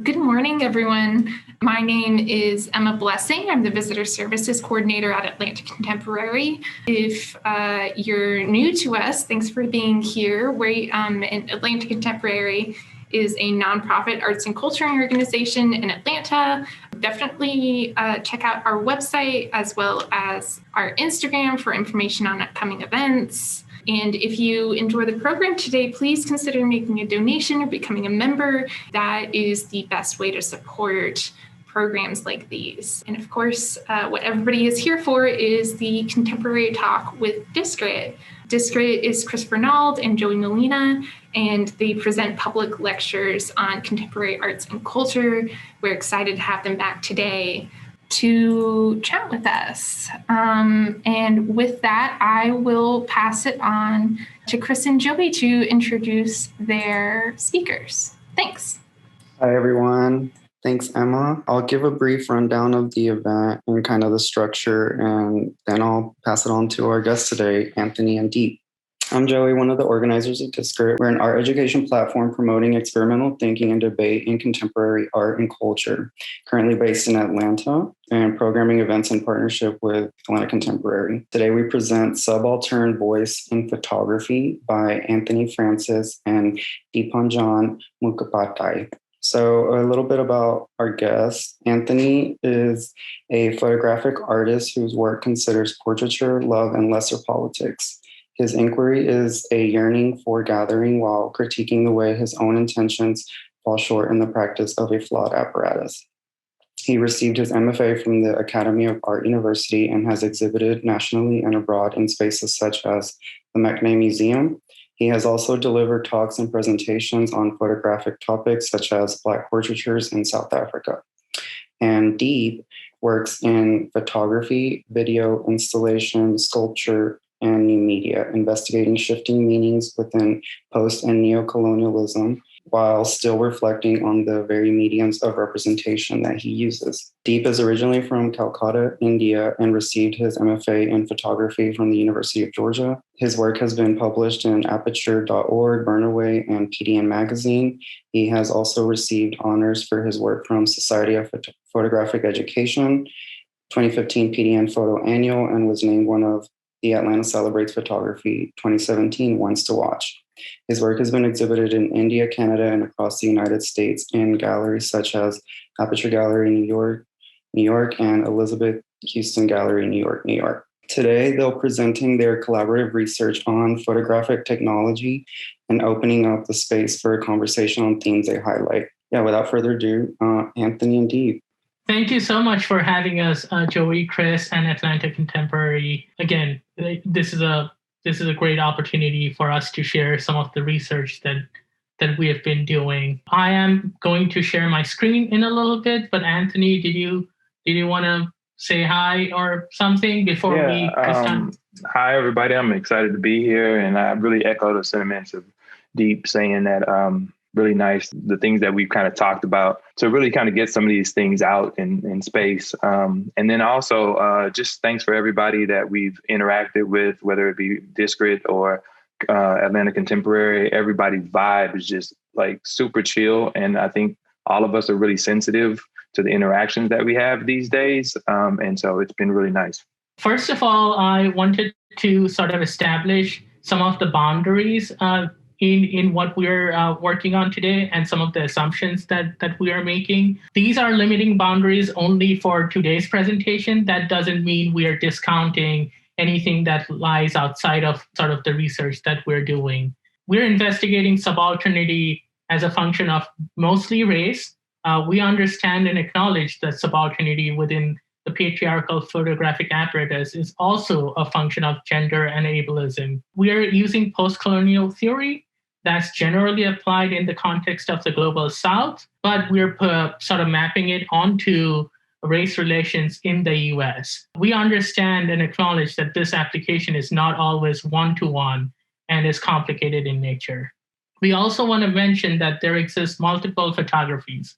Good morning, everyone. My name is Emma Blessing. I'm the Visitor Services Coordinator at Atlanta Contemporary. If you're new to us, thanks for being here. Atlanta Contemporary is a nonprofit arts and culture organization in Atlanta. Definitely check out our website as well as our Instagram for information on upcoming events. And if you enjoy the program today, please consider making a donation or becoming a member. That is the best way to support programs like these. And of course, what everybody is here for is the Contemporary Talk with Discrit. Discrit is Chris Fernald and Joey Molina, and they present public lectures on contemporary arts and culture. We're excited to have them back today to chat with us. And with that, I will pass it on to Chris and Joey to introduce their speakers. Thanks. Hi, everyone. Thanks, Emma. I'll give a brief rundown of the event and kind of the structure, and then I'll pass it on to our guests today, Anthony and Deep. I'm Joey, one of the organizers of Discrit. We're an art education platform promoting experimental thinking and debate in contemporary art and culture, currently based in Atlanta and programming events in partnership with Atlanta Contemporary. Today, we present Subaltern Voice in Photography by Anthony Francis and Deepanjan Mukhopadhyay. So a little bit about our guest. Anthony is a photographic artist whose work considers portraiture, love, and lesser politics. His inquiry is a yearning for gathering while critiquing the way his own intentions fall short in the practice of a flawed apparatus. He received his MFA from the Academy of Art University and has exhibited nationally and abroad in spaces such as the McNay Museum. He has also delivered talks and presentations on photographic topics such as Black portraitures in South Africa. And Deep works in photography, video installation, sculpture, and new media, investigating shifting meanings within post and neo-colonialism while still reflecting on the very mediums of representation that he uses. Deep is originally from Calcutta, India, and received his MFA in photography from the University of Georgia. His work has been published in aperture.org, Burnaway, and PDN Magazine. He has also received honors for his work from Society of Photographic Education, 2015 PDN Photo Annual, and was named one of the Atlanta Celebrates Photography 2017 Ones to Watch. His work has been exhibited in India, Canada, and across the United States in galleries such as Aperture Gallery, New York, and Elizabeth Houston Gallery, New York. Today, they're presenting their collaborative research on photographic technology and opening up the space for a conversation on themes they highlight. Yeah, without further ado, Anthony and Deep. Thank you so much for having us, Joey, Chris, and Atlanta Contemporary. Again, this is a great opportunity for us to share some of the research that we have been doing. I am going to share my screen in a little bit, but Anthony, did you want to say hi or something before we start? Hi, everybody. I'm excited to be here, and I really echo the sentiments of Deep saying that really nice, the things that we've kind of talked about to really kind of get some of these things out in space. And then also just thanks for everybody that we've interacted with, whether it be Discrit or Atlanta Contemporary. Everybody's vibe is just like super chill. And I think all of us are really sensitive to the interactions that we have these days. And so it's been really nice. First of all, I wanted to sort of establish some of the boundaries in what we're working on today and some of the assumptions that we are making. These are limiting boundaries only for today's presentation. That doesn't mean we are discounting anything that lies outside of sort of the research that we're doing. We're investigating subalternity as a function of mostly race. We understand and acknowledge that subalternity within the patriarchal photographic apparatus is also a function of gender and ableism. We are using postcolonial theory that's generally applied in the context of the global South, but we're sort of mapping it onto race relations in the US. We understand and acknowledge that this application is not always one-to-one and is complicated in nature. We also want to mention that there exist multiple photographies.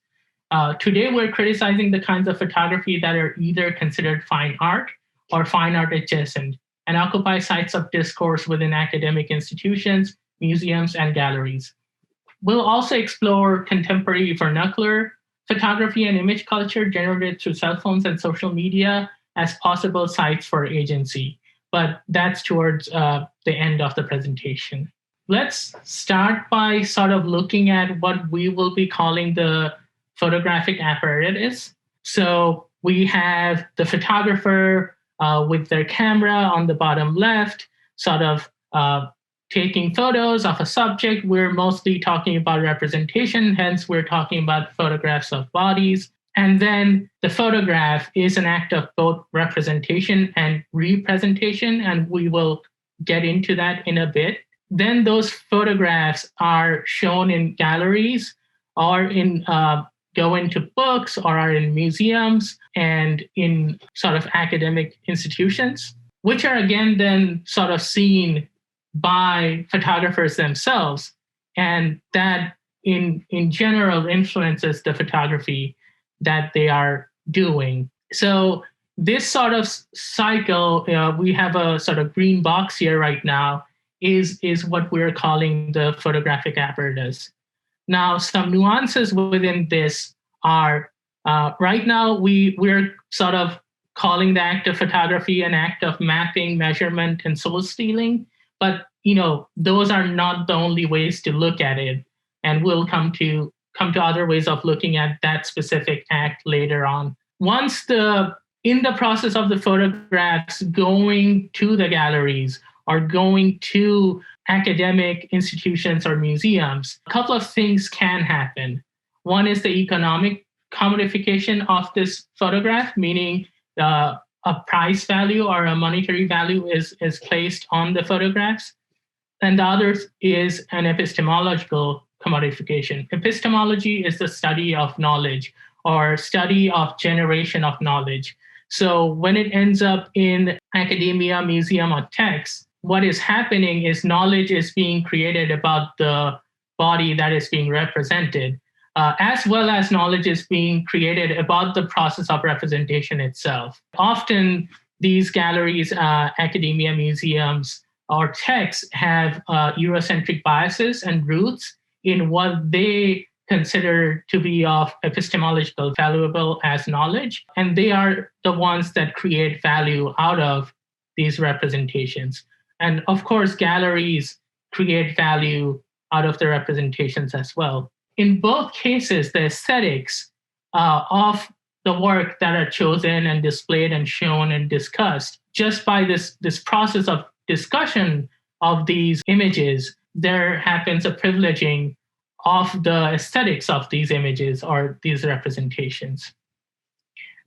Today, we're criticizing the kinds of photography that are either considered fine art or fine art adjacent and occupy sites of discourse within academic institutions, museums, and galleries. We'll also explore contemporary vernacular photography and image culture generated through cell phones and social media as possible sites for agency. But that's towards the end of the presentation. Let's start by sort of looking at what we will be calling the photographic apparatus. So we have the photographer with their camera on the bottom left, sort of taking photos of a subject. We're mostly talking about representation, hence we're talking about photographs of bodies. And then the photograph is an act of both representation and representation, and we will get into that in a bit. Then those photographs are shown in galleries or go into books or are in museums and in sort of academic institutions, which are again then sort of seen by photographers themselves. And that in general influences the photography that they are doing. So this sort of cycle, we have a sort of green box here right now, is what we're calling the photographic apparatus. Now, some nuances within this are, right now we're sort of calling the act of photography an act of mapping, measurement, and soul stealing. But those are not the only ways to look at it. And we'll come to other ways of looking at that specific act later on. Once in the process of the photographs going to the galleries or going to academic institutions or museums, a couple of things can happen. One is the economic commodification of this photograph, meaning a price value or a monetary value is placed on the photographs. And the other is an epistemological commodification. Epistemology is the study of knowledge or study of generation of knowledge. So when it ends up in academia, museum, or text, what is happening is knowledge is being created about the body that is being represented, as well as knowledge is being created about the process of representation itself. Often these galleries, academia, museums, or texts have Eurocentric biases and roots in what they consider to be of epistemological valuable as knowledge. And they are the ones that create value out of these representations. And of course, galleries create value out of the representations as well. In both cases, the aesthetics of the work that are chosen and displayed and shown and discussed, just by this process of discussion of these images, there happens a privileging of the aesthetics of these images or these representations.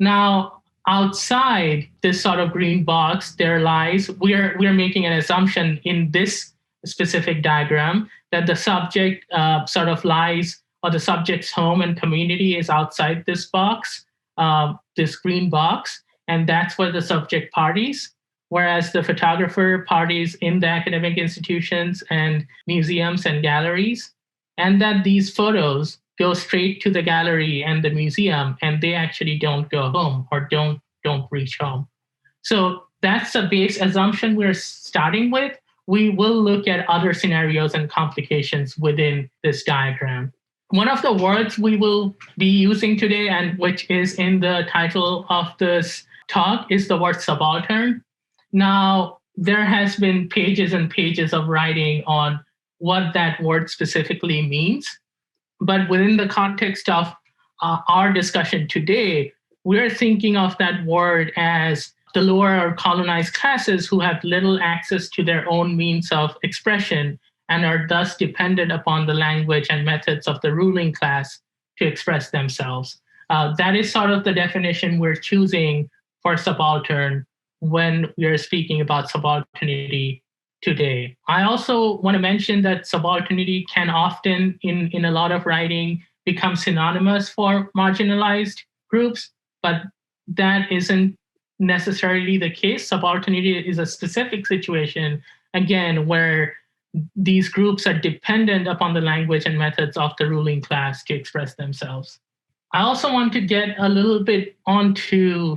Now, outside this sort of green box, there lies, we're making an assumption in this specific diagram that the subject sort of lies, or the subject's home and community is outside this box, this green box, and that's where the subject parties, whereas the photographer parties in the academic institutions and museums and galleries, and that these photos go straight to the gallery and the museum, and they actually don't go home or don't reach home. So that's the base assumption we're starting with. We will look at other scenarios and complications within this diagram. One of the words we will be using today, and which is in the title of this talk, is the word subaltern. Now, there has been pages and pages of writing on what that word specifically means. But within the context of our discussion today, we're thinking of that word as the lower or colonized classes who have little access to their own means of expression and are thus dependent upon the language and methods of the ruling class to express themselves. That is sort of the definition we're choosing for subaltern when we are speaking about subalternity today. I also want to mention that subalternity can often, in a lot of writing, become synonymous for marginalized groups, but that isn't necessarily the case. Subalternity is a specific situation, again, where these groups are dependent upon the language and methods of the ruling class to express themselves. I also want to get a little bit onto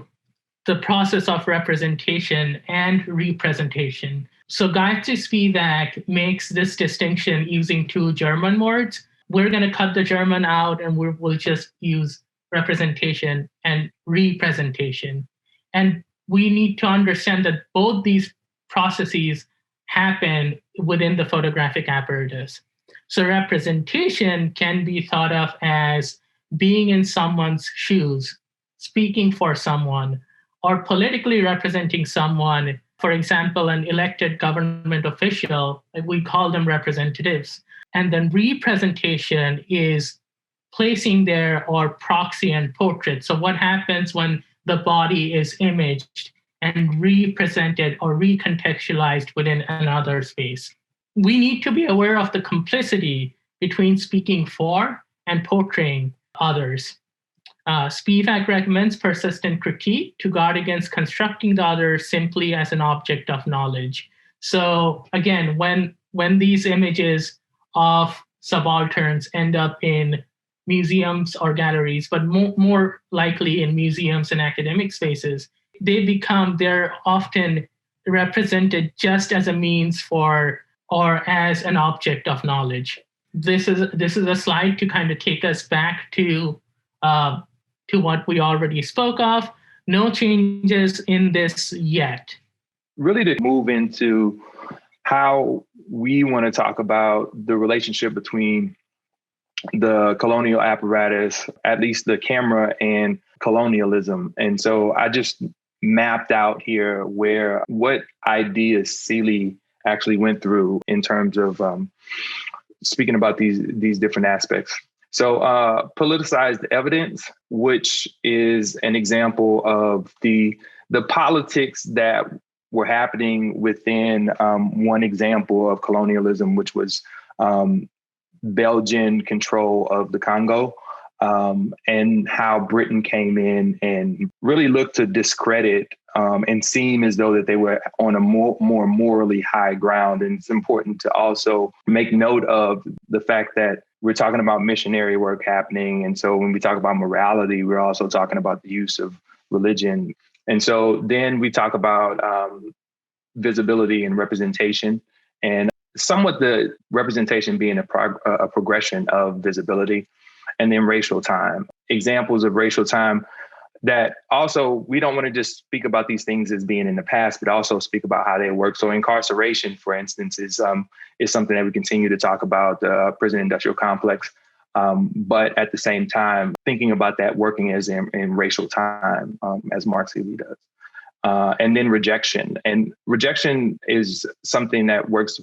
the process of representation and representation. So Gayatri Spivak makes this distinction using two German words. We're going to cut the German out and we'll just use representation, and representation. And we need to understand that both these processes happen within the photographic apparatus. So representation can be thought of as being in someone's shoes, speaking for someone, or politically representing someone. For example, an elected government official, we call them representatives. And then representation is placing there or proxy and portrait. So what happens when the body is imaged and represented or recontextualized within another space? We need to be aware of the complicity between speaking for and portraying others. Spivak recommends persistent critique to guard against constructing the other simply as an object of knowledge. So again, when these images of subalterns end up in museums or galleries, but more likely in museums and academic spaces, they're often represented just as a means for or as an object of knowledge. This is a slide to kind of take us back to what we already spoke of. No changes in this yet. Really to move into how we want to talk about the relationship between the colonial apparatus, at least the camera, and colonialism. And so I just mapped out here what ideas Seeley actually went through in terms of speaking about these different aspects. So politicized evidence, which is an example of the politics that were happening within one example of colonialism, which was Belgian control of the Congo, and how Britain came in and really looked to discredit and seem as though that they were on a more morally high ground. And it's important to also make note of the fact that we're talking about missionary work happening. And so when we talk about morality, we're also talking about the use of religion. And so then we talk about visibility and representation, and somewhat the representation being a progression of visibility, and then racial time. Examples of racial time that also, we don't want to just speak about these things as being in the past, but also speak about how they work. So incarceration, for instance, is something that we continue to talk about, the prison industrial complex. But at the same time, thinking about that working as in racial time, as Mark Seeley does. And then rejection. And rejection is something that works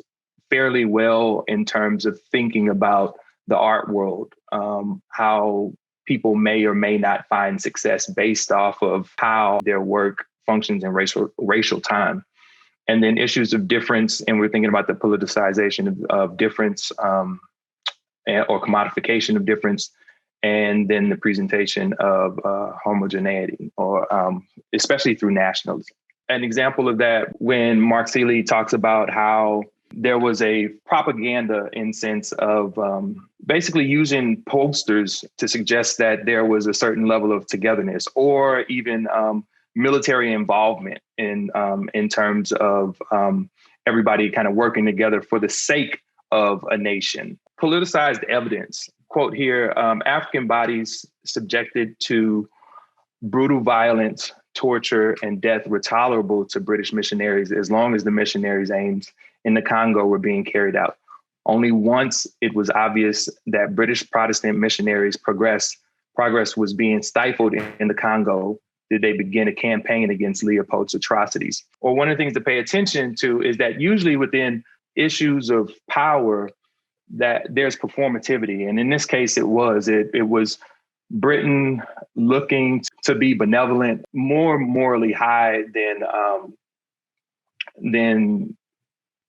fairly well in terms of thinking about the art world, how people may or may not find success based off of how their work functions in racial time. And then issues of difference, and we're thinking about the politicization of difference, or commodification of difference, and then the presentation of homogeneity, or especially through nationalism. An example of that, when Mark Seeley talks about how there was a propaganda in sense of basically using posters to suggest that there was a certain level of togetherness, or even military involvement in terms of everybody kind of working together for the sake of a nation. Politicized evidence. Quote here, African bodies subjected to brutal violence, torture, and death were tolerable to British missionaries as long as the missionaries' aims in the Congo were being carried out. Only once it was obvious that British Protestant missionaries' progress was being stifled in the Congo did they begin a campaign against Leopold's atrocities. Or one of the things to pay attention to is that usually within issues of power, that there's performativity. And in this case, it was Britain looking to be benevolent, more morally high than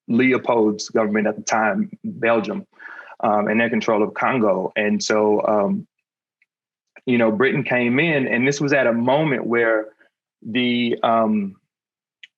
Leopold's government at the time, Belgium, and their control of Congo. And so, Britain came in, and this was at a moment where the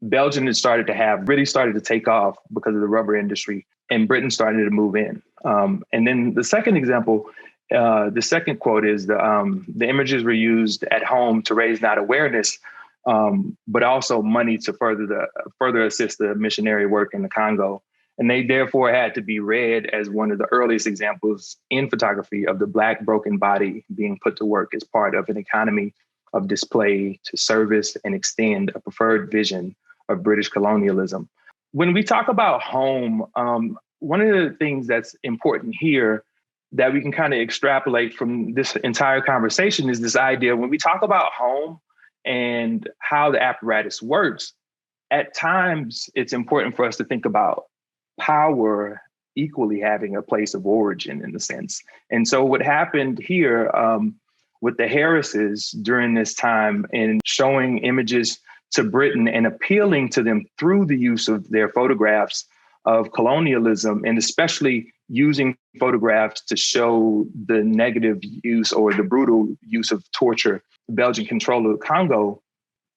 Belgium had really started to take off because of the rubber industry, and Britain started to move in. And then the second example, the second quote is the images were used at home to raise not awareness, but also money to further assist the missionary work in the Congo. And they therefore had to be read as one of the earliest examples in photography of the Black broken body being put to work as part of an economy of display to service and extend a preferred vision of British colonialism. When we talk about home, one of the things that's important here that we can kind of extrapolate from this entire conversation is this idea when we talk about home and how the apparatus works, at times it's important for us to think about power equally having a place of origin in a sense. And so what happened here with the Harrises during this time in showing images to Britain and appealing to them through the use of their photographs of colonialism, and especially using photographs to show the negative use or the brutal use of torture, Belgian control of the Congo,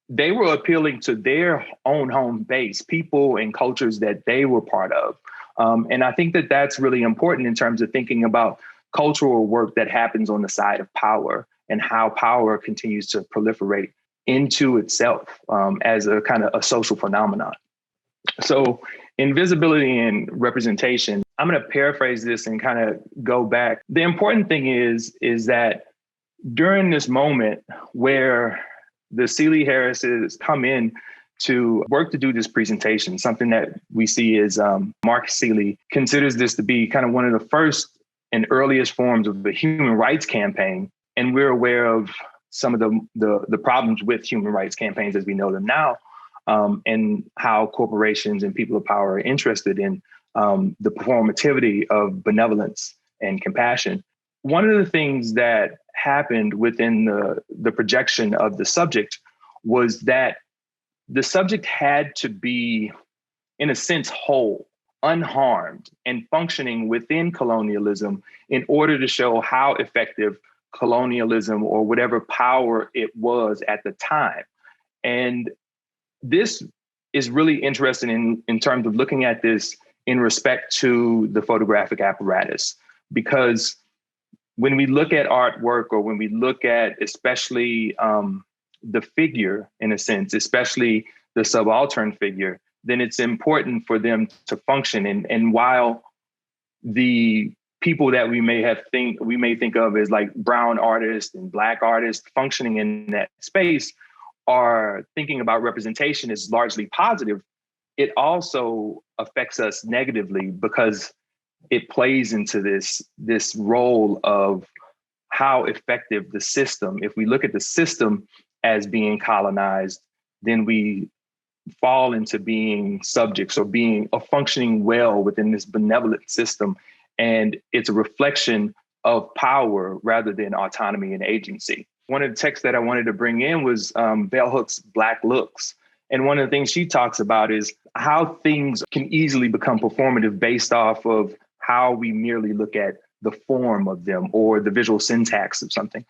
they were appealing to their own home base, people and cultures that they were part of. And I think that that's really important in terms of thinking about cultural work that happens on the side of power and how power continues to proliferate into itself as a kind of a social phenomenon. So invisibility and representation, I'm going to paraphrase this and kind of go back. The important thing is that during this moment where the Seeley Harrises come in to work to do this presentation, something that we see is Mark Seeley considers this to be kind of one of the first and earliest forms of the human rights campaign. And we're aware of some of the problems with human rights campaigns as we know them now, and how corporations and people of power are interested in the performativity of benevolence and compassion. One of the things that happened within the projection of the subject was that the subject had to be, in a sense, whole, unharmed, and functioning within colonialism in order to show how effective colonialism or whatever power it was at the time. And this is really interesting in terms of looking at this in respect to the photographic apparatus, because when we look at artwork or when we look at especially the figure, in a sense, especially the subaltern figure, then it's important for them to function. And while the people that we may think of as like brown artists and Black artists functioning in that space are thinking about representation as largely positive, it also affects us negatively because it plays into this role of how effective the system. If we look at the system as being colonized, then we fall into being subjects or functioning well within this benevolent system. And it's a reflection of power rather than autonomy and agency. One of the texts that I wanted to bring in was Bell Hook's Black Looks. And one of the things she talks about is how things can easily become performative based off of how we merely look at the form of them or the visual syntax of something.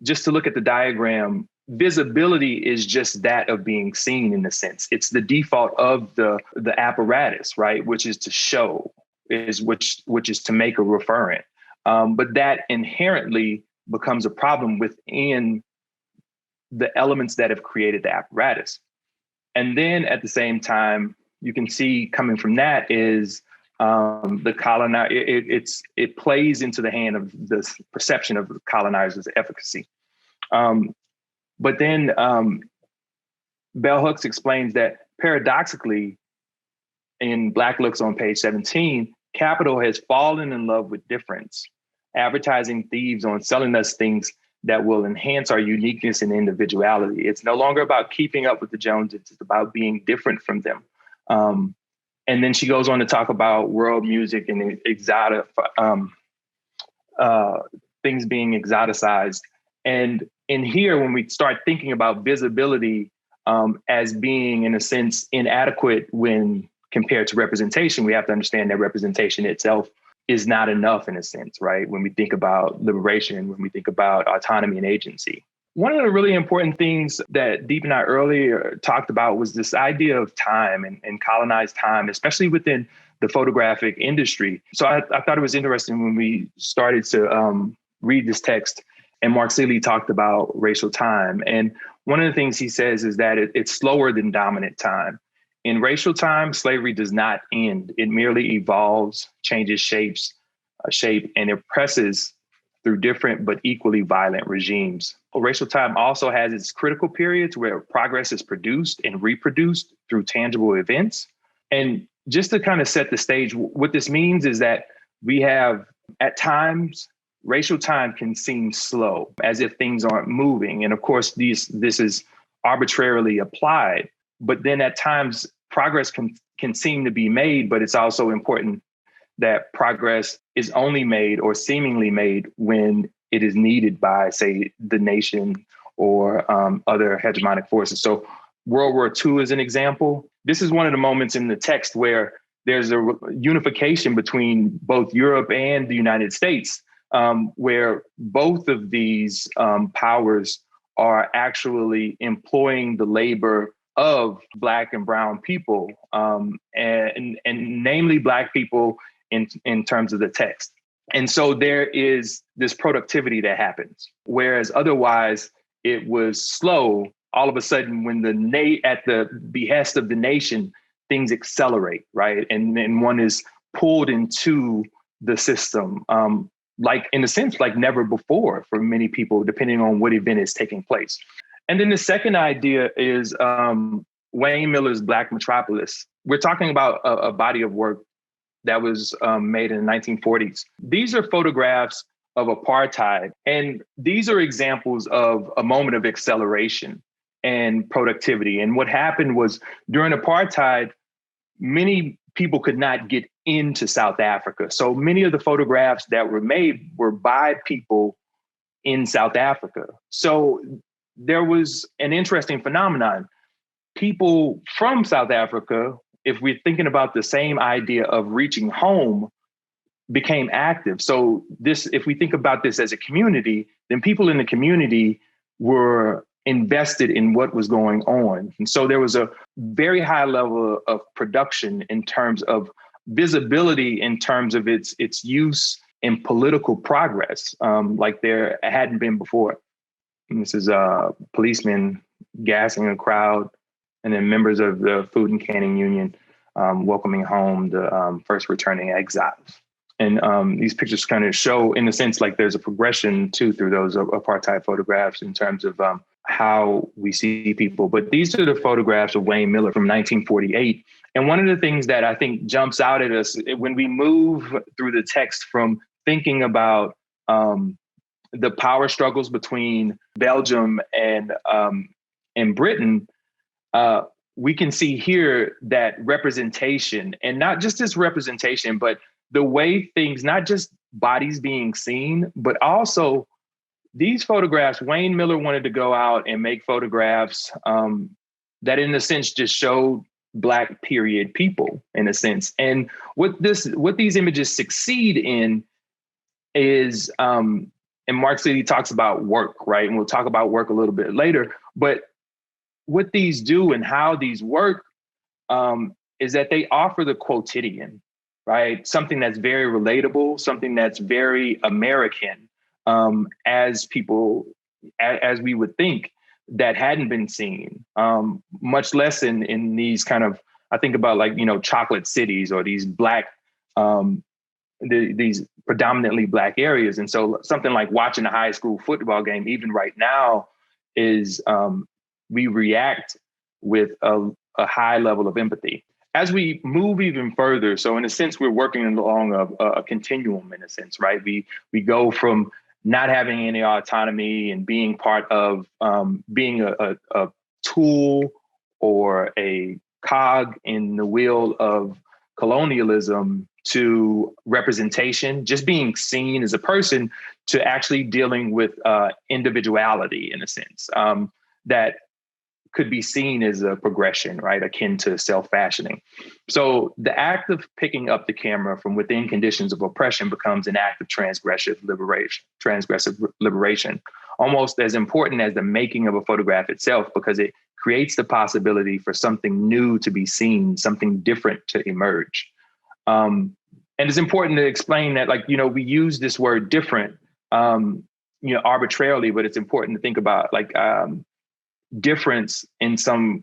Just to look at the diagram, visibility is just that of being seen in a sense. It's the default of the apparatus, right? Which is to show, which is to make a referent. But that inherently becomes a problem within the elements that have created the apparatus. And then at the same time, you can see coming from that is the colonizer. It plays into the hand of this perception of the colonizer's efficacy. But then Bell Hooks explains that paradoxically, in Black Looks on page 17, capital has fallen in love with difference, advertising thieves on selling us things that will enhance our uniqueness and individuality. It's no longer about keeping up with the Joneses, it's about being different from them. And then she goes on to talk about world music and things being exoticized. And in here, when we start thinking about visibility as being, in a sense, inadequate when compared to representation, we have to understand that representation itself is not enough, in a sense, right? When we think about liberation, when we think about autonomy and agency. One of the really important things that Deep and I earlier talked about was this idea of time and colonized time, especially within the photographic industry. So I thought it was interesting when we started to read this text and Mark Seeley talked about racial time. And one of the things he says is that it's slower than dominant time. in racial time, slavery does not end. It merely evolves, changes shape, and oppresses through different but equally violent regimes. Racial time also has its critical periods where progress is produced and reproduced through tangible events. And just to kind of set the stage, what this means is that we have, at times, racial time can seem slow, as if things aren't moving. And of course, this is arbitrarily applied. But then at times, progress can seem to be made, but it's also important that progress is only made or seemingly made when it is needed by, say, the nation or other hegemonic forces. So World War II is an example. This is one of the moments in the text where there's a unification between both Europe and the United States, where both of these powers are actually employing the labor of Black and brown people, and namely Black people in terms of the text. And so there is this productivity that happens, whereas otherwise it was slow. All of a sudden, when at the behest of the nation, things accelerate, right? And one is pulled into the system, like in a sense, like never before for many people, depending on what event is taking place. And then the second idea is Wayne Miller's Black Metropolis. We're talking about a body of work that was made in the 1940s. These are photographs of apartheid. And these are examples of a moment of acceleration and productivity. And what happened was during apartheid, many people could not get into South Africa. So many of the photographs that were made were by people in South Africa. So there was an interesting phenomenon. People from South Africa, if we're thinking about the same idea of reaching home, became active. So if we think about this as a community, then people in the community were invested in what was going on. And so there was a very high level of production in terms of visibility, in terms of its use in political progress, like there hadn't been before. And this is policemen gassing a crowd, and then members of the Food and Canning Union welcoming home the first returning exiles. And these pictures kind of show, in a sense, like there's a progression too through those apartheid photographs in terms of how we see people. But these are the photographs of Wayne Miller from 1948. And one of the things that I think jumps out at us when we move through the text from thinking about the power struggles between Belgium and Britain, we can see here that representation, and not just this representation, but the way things, not just bodies being seen, but also these photographs. Wayne Miller wanted to go out and make photographs that in a sense just showed Black period people in a sense. And what these images succeed in is, and Mark City talks about work, right? And we'll talk about work a little bit later, but what these do and how these work is that they offer the quotidian, right? Something that's very relatable, something that's very American, as we would think, that hadn't been seen, much less in these kind of, I think about like, chocolate cities or these Black, these predominantly Black areas. And so something like watching a high school football game, even right now, is we react with a high level of empathy. As we move even further, so in a sense, we're working along a continuum, in a sense, right? We go from not having any autonomy and being part of being a tool or a cog in the wheel of colonialism to representation, just being seen as a person, to actually dealing with individuality, in a sense, that could be seen as a progression, right? Akin to self-fashioning. So the act of picking up the camera from within conditions of oppression becomes an act of transgressive liberation, almost as important as the making of a photograph itself, because it creates the possibility for something new to be seen, something different to emerge. And it's important to explain that, like, we use this word different, arbitrarily, but it's important to think about like difference in some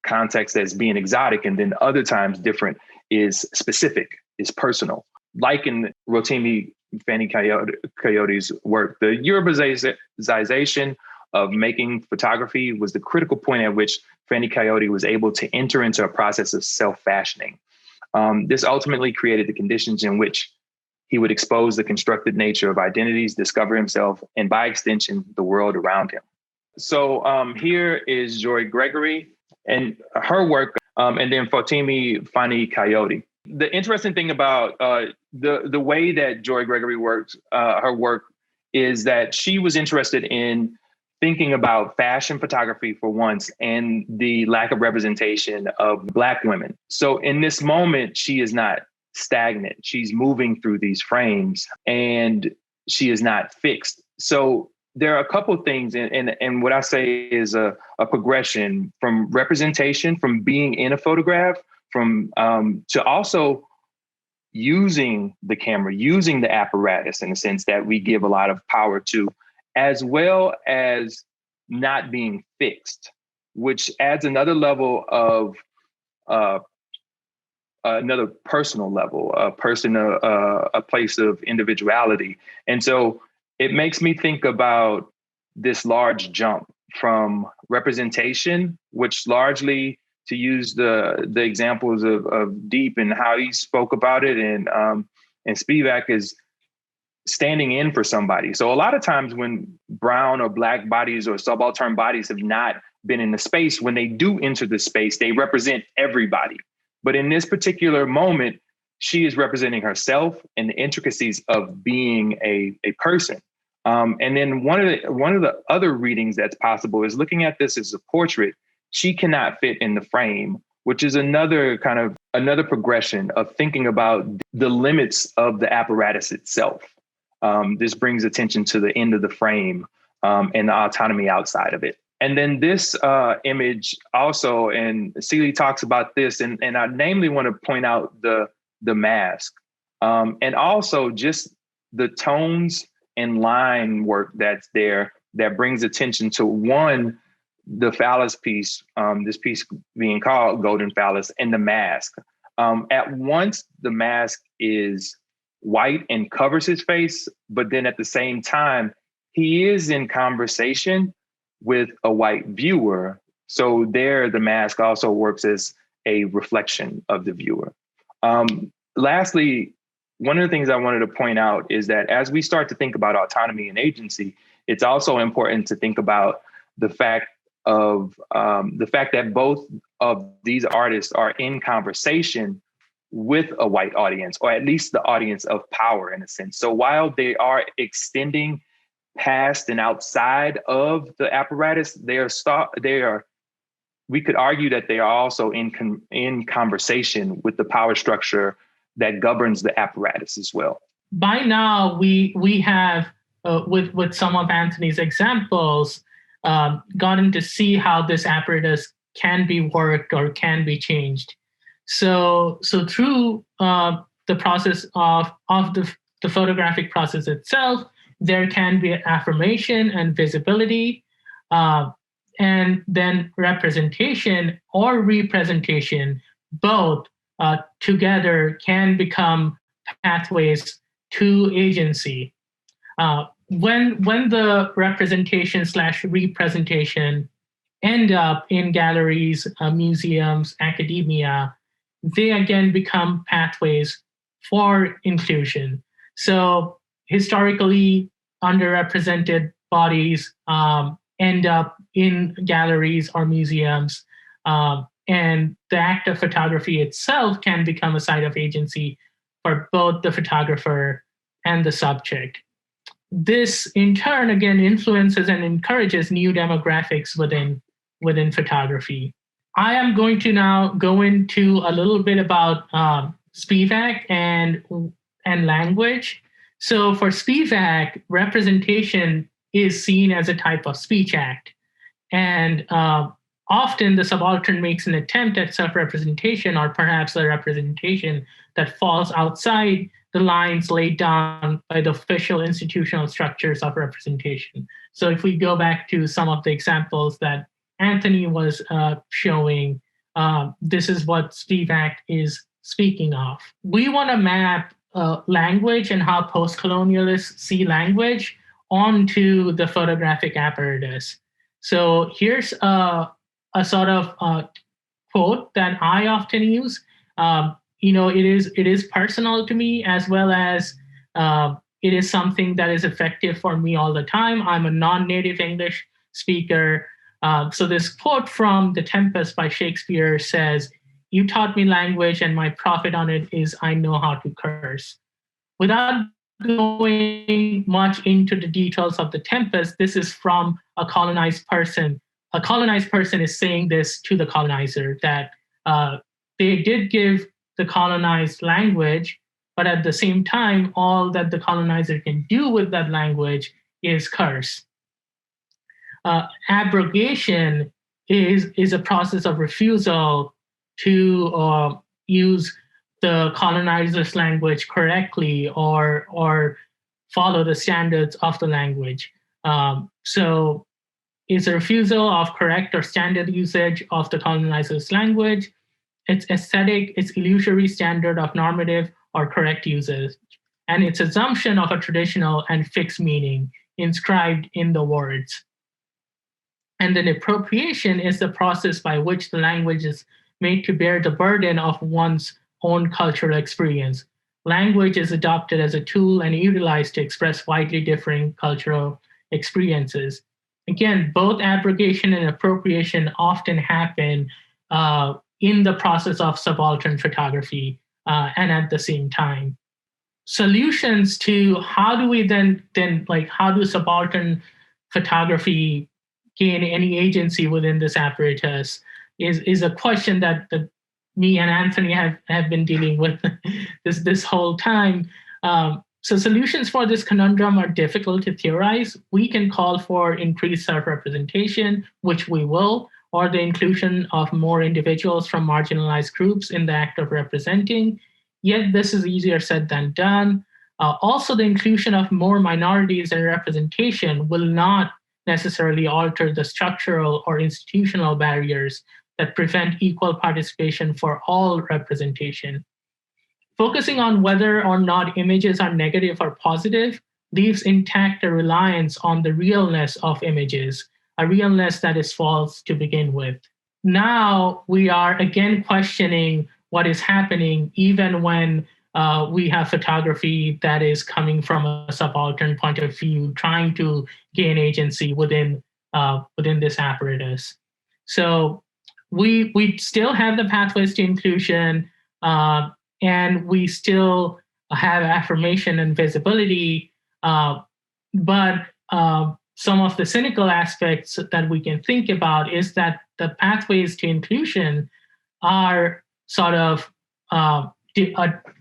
context as being exotic, and then other times different is specific, is personal. Like in Rotimi Fanny Coyote's work, the Europeization of making photography was the critical point at which Fanny Coyote was able to enter into a process of self-fashioning. This ultimately created the conditions in which he would expose the constructed nature of identities, discover himself, and by extension, the world around him. So here is Joy Gregory and her work, and then Rotimi Fanny Coyote. The interesting thing about the way that Joy Gregory works, her work, is that she was interested in thinking about fashion photography for once and the lack of representation of Black women. So in this moment, she is not stagnant. She's moving through these frames and she is not fixed. So there are a couple of things, and what I say is a progression from representation, from being in a photograph, from to also using the camera, using the apparatus in the sense that we give a lot of power to, as well as not being fixed, which adds another level of another personal level, a place of individuality. And so it makes me think about this large jump from representation, which largely, to use the examples of Deep and how he spoke about it, and Spivak, is standing in for somebody. So a lot of times when brown or Black bodies or subaltern bodies have not been in the space, when they do enter the space, they represent everybody. But in this particular moment, she is representing herself and the intricacies of being a person. And then one of the other readings that's possible is looking at this as a portrait. She cannot fit in the frame, which is another progression of thinking about the limits of the apparatus itself. This brings attention to the end of the frame and the autonomy outside of it. And then this image also, and Seeley talks about this, and I namely want to point out the mask, and also just the tones and line work that's there that brings attention to, one, the phallus piece, this piece being called Golden Phallus, and the mask. At once, the mask is white and covers his face, but then at the same time, he is in conversation with a white viewer. So there, the mask also works as a reflection of the viewer. Lastly, one of the things I wanted to point out is that as we start to think about autonomy and agency, it's also important to think about the fact that both of these artists are in conversation with a white audience, or at least the audience of power in a sense. So while they are extending past and outside of the apparatus, we could argue that they are also in conversation with the power structure that governs the apparatus as well. By now, we have, with some of Anthony's examples, gotten to see how this apparatus can be worked or can be changed. So through the process of the photographic process itself, there can be affirmation and visibility, and then representation or representation, both together can become pathways to agency. When the representation / representation end up in galleries, museums, academia, they again become pathways for inclusion. So historically, underrepresented bodies end up in galleries or museums, and the act of photography itself can become a site of agency for both the photographer and the subject. This, in turn, again, influences and encourages new demographics within photography. I am going to now go into a little bit about Spivak and language. So for Spivak, representation is seen as a type of speech act. And often the subaltern makes an attempt at self-representation, or perhaps a representation that falls outside the lines laid down by the official institutional structures of representation. So if we go back to some of the examples that Anthony was showing, this is what Spivak is speaking of. We want to map language and how postcolonialists see language onto the photographic apparatus. So here's a sort of quote that I often use. It is personal to me, as well as it is something that is effective for me all the time. I'm a non-native English speaker. So this quote from The Tempest by Shakespeare says, "You taught me language, and my profit on it is I know how to curse." Without going much into the details of The Tempest, this is from a colonized person. A colonized person is saying this to the colonizer, that they did give the colonized language, but at the same time, all that the colonizer can do with that language is curse. Abrogation is a process of refusal to use the colonizer's language correctly or follow the standards of the language. So it's a refusal of correct or standard usage of the colonizer's language. It's aesthetic, it's illusory standard of normative or correct usage, and its assumption of a traditional and fixed meaning inscribed in the words. And then appropriation is the process by which the language is made to bear the burden of one's own cultural experience. Language is adopted as a tool and utilized to express widely differing cultural experiences. Again, both abrogation and appropriation often happen in the process of subaltern photography and at the same time. Solutions to how do we then how do subaltern photography gain any agency within this apparatus is a question that me and Anthony have been dealing with this whole time. So solutions for this conundrum are difficult to theorize. We can call for increased self-representation, which we will, or the inclusion of more individuals from marginalized groups in the act of representing. Yet this is easier said than done. Also, the inclusion of more minorities in representation will not necessarily alter the structural or institutional barriers that prevent equal participation for all representation. Focusing on whether or not images are negative or positive leaves intact a reliance on the realness of images, a realness that is false to begin with. Now we are again questioning what is happening, even when we have photography that is coming from a subaltern point of view, trying to gain agency within this apparatus. So we still have the pathways to inclusion, and we still have affirmation and visibility, but some of the cynical aspects that we can think about is that the pathways to inclusion are sort of a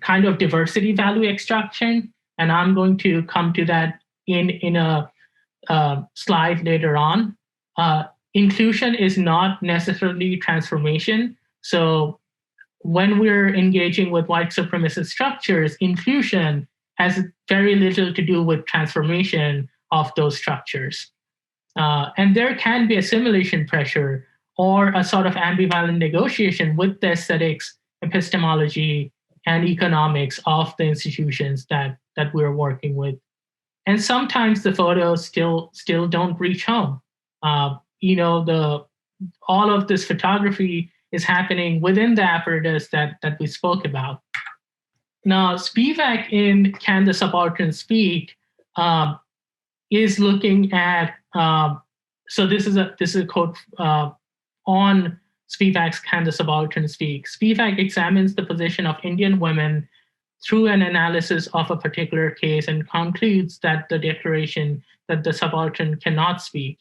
kind of diversity value extraction, and I'm going to come to that in a slide later on. Inclusion is not necessarily transformation. So when we're engaging with white supremacist structures, inclusion has very little to do with transformation of those structures. And there can be assimilation pressure or a sort of ambivalent negotiation with the aesthetics, epistemology, and economics of the institutions that we're working with. And sometimes the photos still don't reach home. All of this photography is happening within the apparatus that we spoke about. Now, Spivak in Can the Subaltern Speak is looking at, so this is a quote on Spivak's Can the Subaltern Speak. Spivak examines the position of Indian women through an analysis of a particular case and concludes that the declaration that the subaltern cannot speak.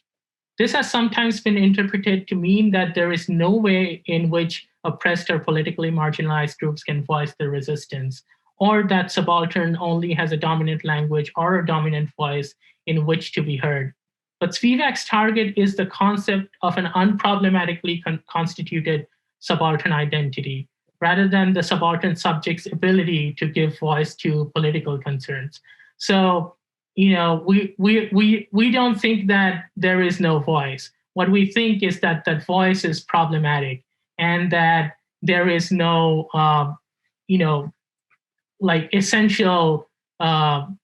This has sometimes been interpreted to mean that there is no way in which oppressed or politically marginalized groups can voice their resistance, or that subaltern only has a dominant language or a dominant voice in which to be heard. But Spivak's target is the concept of an unproblematically constituted subaltern identity, rather than the subaltern subject's ability to give voice to political concerns. So, we don't think that there is no voice. What we think is that that voice is problematic, and that there is no, like essential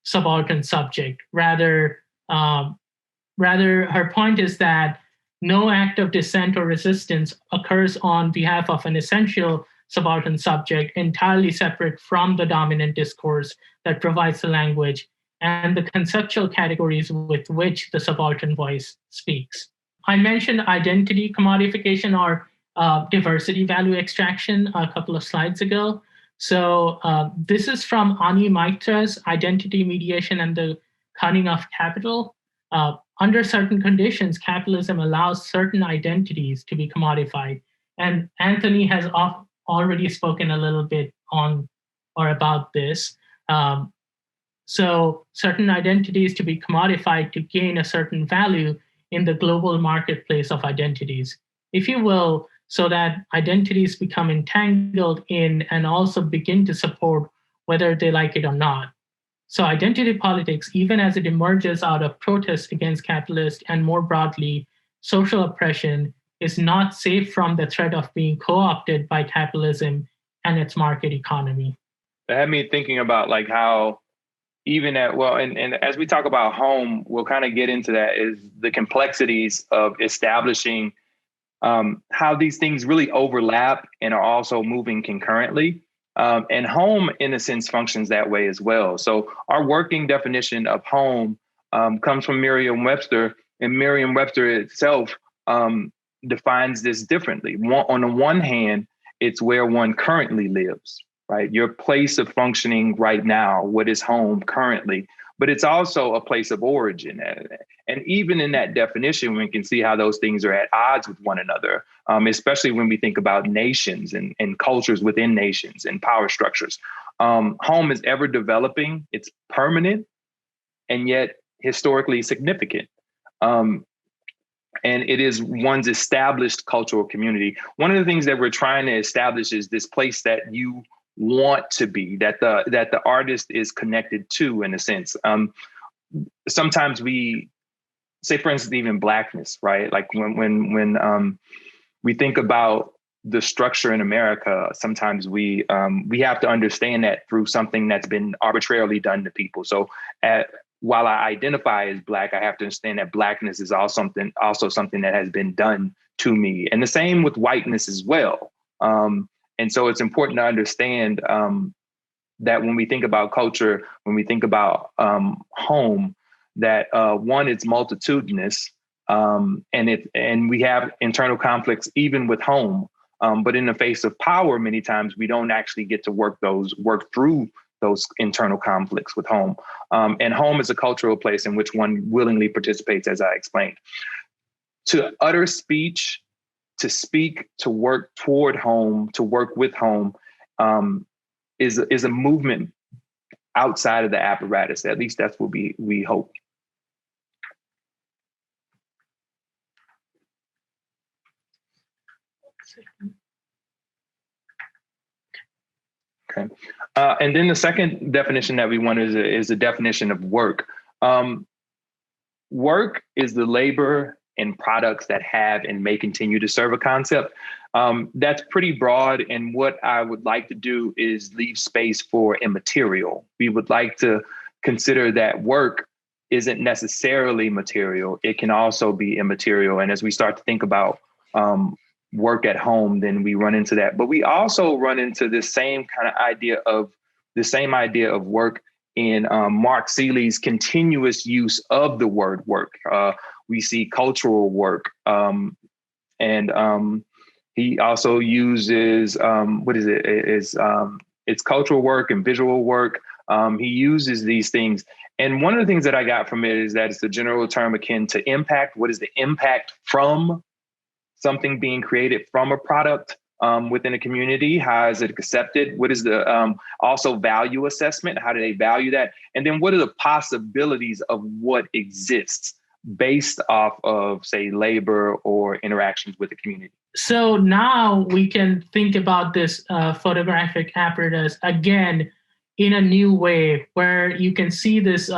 subaltern subject. Rather, her point is that no act of dissent or resistance occurs on behalf of an essential subaltern subject entirely separate from the dominant discourse that provides the language and the conceptual categories with which the subaltern voice speaks. I mentioned identity commodification or diversity value extraction a couple of slides ago. So this is from Ani Maitra's Identity Mediation and the Cunning of Capital. Under certain conditions, capitalism allows certain identities to be commodified. And Anthony has already spoken a little bit on or about this. So certain identities to be commodified to gain a certain value in the global marketplace of identities, if you will, so that identities become entangled in and also begin to support whether they like it or not. So identity politics, even as it emerges out of protests against capitalist and more broadly, social oppression, is not safe from the threat of being co-opted by capitalism and its market economy. It had me thinking about like how even and as we talk about home, we'll kind of get into that, is the complexities of establishing how these things really overlap and are also moving concurrently. And home, in a sense, functions that way as well. So our working definition of home comes from Merriam-Webster, and Merriam-Webster itself defines this differently. On the one hand, it's where one currently lives, right? Your place of functioning right now, what is home currently, but it's also a place of origin. And even in that definition, we can see how those things are at odds with one another, especially when we think about nations and cultures within nations and power structures. Home is ever developing, it's permanent, and yet historically significant. And it is one's established cultural community. One of the things that we're trying to establish is this place that you want to be, that the artist is connected to, in a sense. Sometimes we say, for instance, even Blackness, right? Like when we think about the structure in America, sometimes we have to understand that through something that's been arbitrarily done to people. So while I identify as Black, I have to understand that Blackness is also something that has been done to me. And the same with whiteness as well. And so it's important to understand that when we think about culture, when we think about home, that one, it's multitudinous, and we have internal conflicts even with home. But in the face of power, many times we don't actually get to work through those internal conflicts with home. And home is a cultural place in which one willingly participates, as I explained. To utter speech, to speak, to work toward home, to work with home, is a movement outside of the apparatus. At least that's what we hope. Okay. And then the second definition that we want is a definition of work. Work is the labor and products that have and may continue to serve a concept. That's pretty broad. And what I would like to do is leave space for immaterial. We would like to consider that work isn't necessarily material. It can also be immaterial. And as we start to think about work at home, then we run into that. But we also run into this same kind of idea of work in Mark Seeley's continuous use of the word work. We see cultural work, and he also uses it's cultural work and visual work. He uses these things, and one of the things that I got from it is that it's a general term akin to impact. What is the impact from something being created from a product within a community? How is it accepted? What is the also value assessment? How do they value that? And then what are the possibilities of what exists based off of, say, labor or interactions with the community? So now we can think about this photographic apparatus again in a new way, where you can see this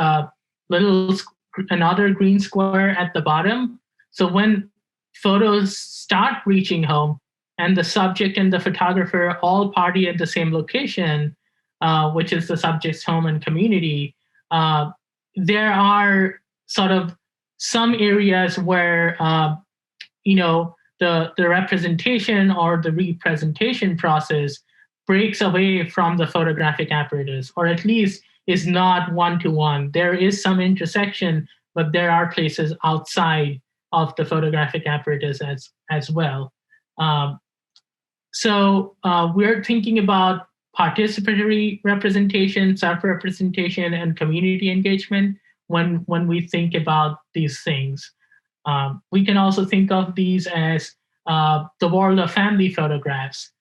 another green square at the bottom. So when photos start reaching home, and the subject and the photographer all party at the same location, which is the subject's home and community, there are sort of some areas where the representation or the representation process breaks away from the photographic apparatus, or at least is not one-to-one. There is some intersection, but there are places outside of the photographic apparatus as well. So we're thinking about participatory representation, self-representation, and community engagement when we think about these things. We can also think of these as the world of family photographs,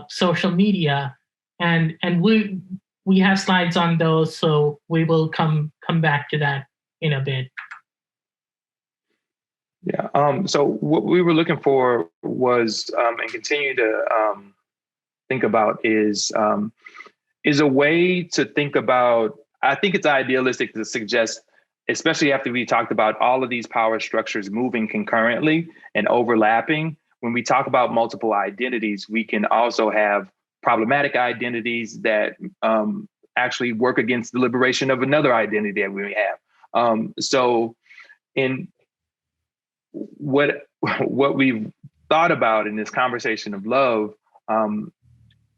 social media, and we have slides on those, so we will come back to that in a bit. Yeah. So what we were looking for was, and continue to think about, is a way to think about. I think it's idealistic to suggest, especially after we talked about all of these power structures moving concurrently and overlapping. When we talk about multiple identities, we can also have problematic identities that actually work against the liberation of another identity that we have. So in what we've thought about in this conversation of love,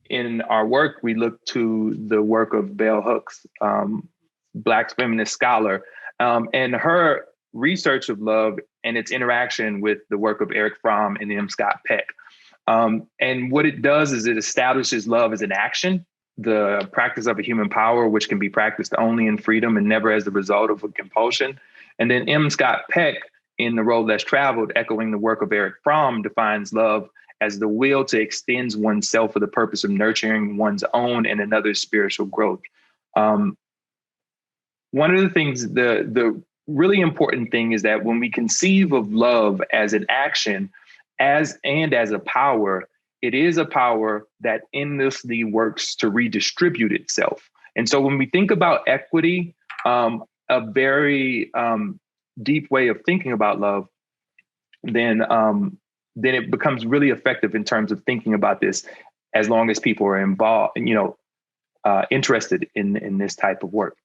in our work, we look to the work of Bell Hooks, Black feminist scholar, and her research of love and its interaction with the work of Eric Fromm and M. Scott Peck. And what it does is it establishes love as an action, the practice of a human power, which can be practiced only in freedom and never as the result of a compulsion. And then M. Scott Peck, in The Road Less Traveled, echoing the work of Eric Fromm, defines love as the will to extend oneself for the purpose of nurturing one's own and another's spiritual growth. One of the things, the really important thing is that when we conceive of love as an action, as a power, it is a power that endlessly works to redistribute itself. And so when we think about equity, a very deep way of thinking about love, then it becomes really effective in terms of thinking about this, as long as people are involved, interested in this type of work.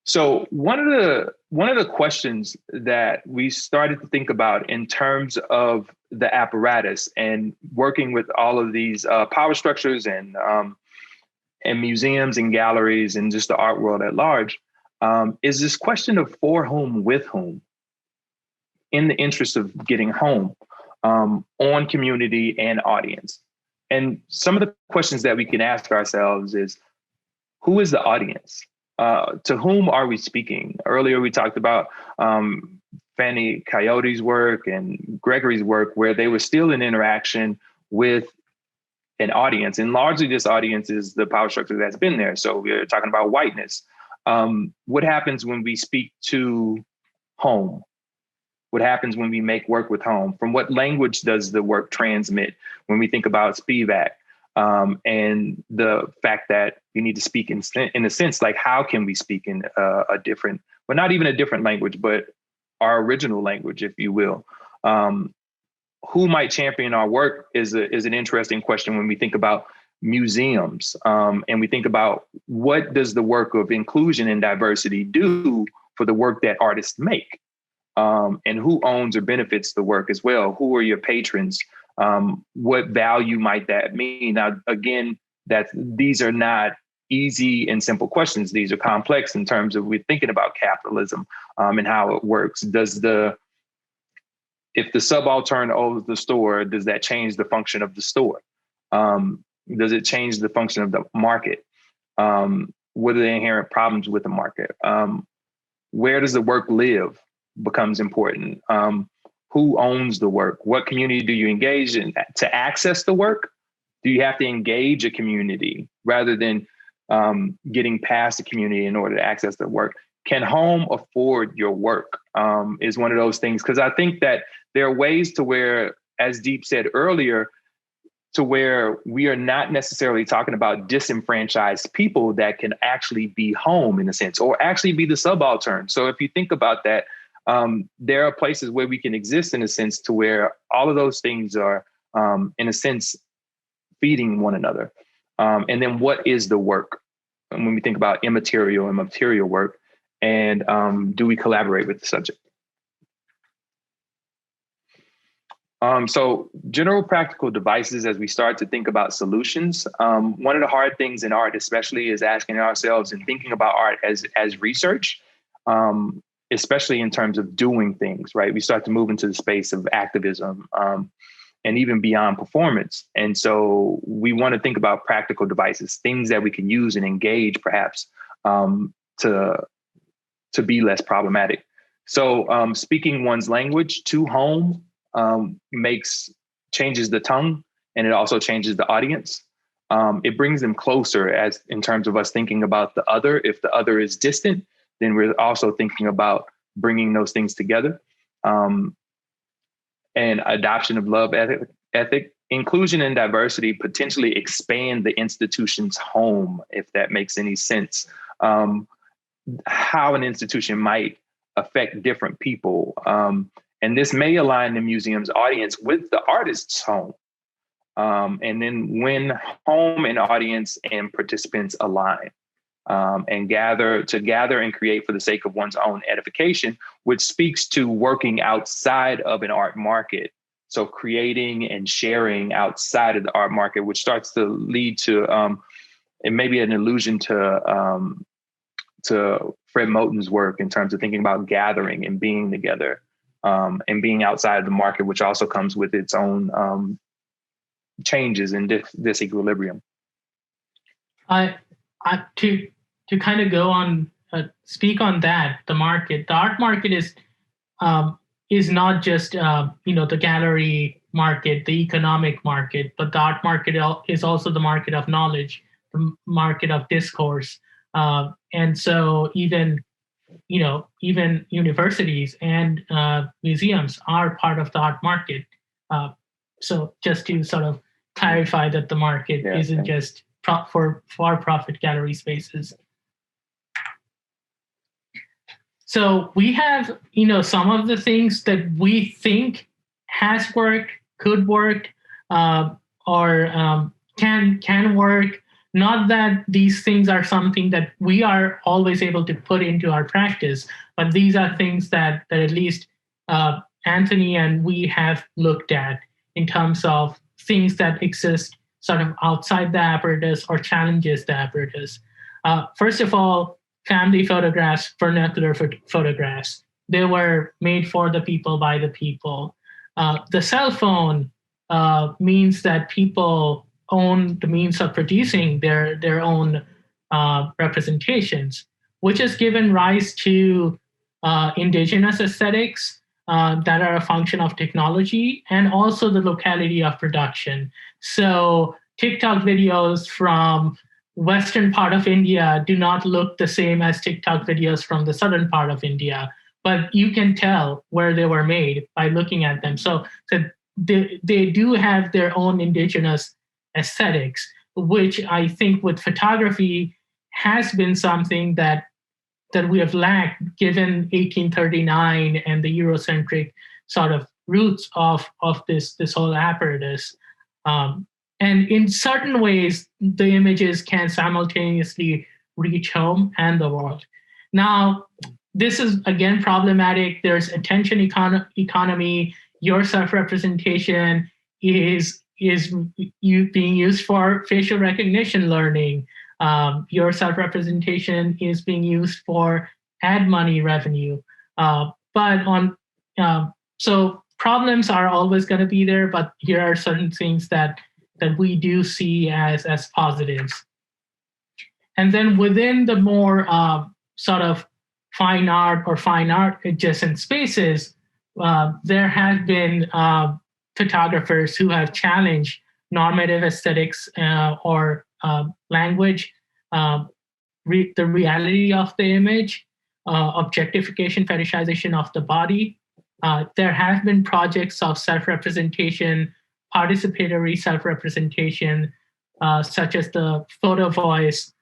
So one of the questions that we started to think about in terms of the apparatus and working with all of these power structures and museums and galleries and just the art world at large, is this question of for whom, with whom, in the interest of getting home, on community and audience. And some of the questions that we can ask ourselves is, who is the audience? To whom are we speaking? Earlier, we talked about Fanny Coyote's work and Gregory's work, where they were still in interaction with an audience. And largely this audience is the power structure that's been there. So we're talking about whiteness. What happens when we speak to home? What happens when we make work with home? From what language does the work transmit? When we think about Spivak, and the fact that you need to speak in a sense, like how can we speak in a different, but not even a different language, but our original language, if you will. Who might champion our work is an interesting question when we think about museums, and we think about what does the work of inclusion and diversity do for the work that artists make, and who owns or benefits the work as well. Who are your patrons? What value might that mean? Now, again, these are not easy and simple questions. These are complex in terms of we're thinking about capitalism and how it works. If the subaltern owns the store, does that change the function of the store? Does it change the function of the market? What are the inherent problems with the market? Where does the work live becomes important. Who owns the work? What community do you engage in to access the work? Do you have to engage a community rather than getting past the community in order to access the work? Can home afford your work? Is one of those things, because I think that there are ways to where, as Deep said earlier, to where we are not necessarily talking about disenfranchised people that can actually be home in a sense, or actually be the subaltern. So if you think about that, there are places where we can exist in a sense to where all of those things are, in a sense, feeding one another. And then what is the work? And when we think about immaterial and material work, and do we collaborate with the subject? So general practical devices, as we start to think about solutions, one of the hard things in art, especially, is asking ourselves and thinking about art as research, especially in terms of doing things, right? We start to move into the space of activism and even beyond performance. And so we want to think about practical devices, things that we can use and engage perhaps to be less problematic. So speaking one's language to home changes the tongue, and it also changes the audience. It brings them closer as in terms of us thinking about the other. If the other is distant, then we're also thinking about bringing those things together. And adoption of love ethic, inclusion and diversity potentially expand the institution's home, if that makes any sense. How an institution might affect different people. And this may align the museum's audience with the artist's home. And then when home and audience and participants align and gather and create for the sake of one's own edification, which speaks to working outside of an art market. So creating and sharing outside of the art market, which starts to lead to, it may be an allusion to Fred Moten's work in terms of thinking about gathering and being together. And being outside of the market, which also comes with its own changes in disequilibrium. To kind of go on, speak on that, the art market is not just the gallery market, the economic market, but the art market is also the market of knowledge, the market of discourse, and so even universities and museums are part of the art market. So just to sort of clarify that the market isn't just for-profit gallery spaces. So we have, some of the things that we think has worked, could work, or can work. Not that these things are something that we are always able to put into our practice, but these are things that at least Anthony and we have looked at in terms of things that exist sort of outside the apparatus or challenges the apparatus. First of all, family photographs, vernacular photographs. They were made for the people, by the people. The cell phone means that people own the means of producing their own representations, which has given rise to indigenous aesthetics that are a function of technology and also the locality of production. So TikTok videos from western part of India do not look the same as TikTok videos from the southern part of India, but you can tell where they were made by looking at them. So they do have their own indigenous aesthetics, which I think with photography has been something that we have lacked given 1839 and the Eurocentric sort of roots of this whole apparatus. And in certain ways, the images can simultaneously reach home and the world. Now, this is again problematic. There's attention economy. Your self-representation is being used for facial recognition learning. Your self-representation is being used for ad money revenue. So problems are always going to be there, but here are certain things that we do see as positives. And then within the more sort of fine art or fine art adjacent spaces, there have been photographers who have challenged normative aesthetics or language, the reality of the image, objectification, fetishization of the body. There have been projects of self-representation, participatory self-representation, such as the Photo Voice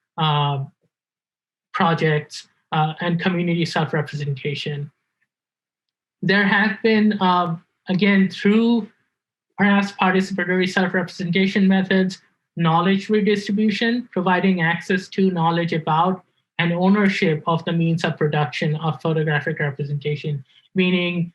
projects and community self-representation. There have been, again, through perhaps participatory self-representation methods, knowledge redistribution, providing access to knowledge about and ownership of the means of production of photographic representation, meaning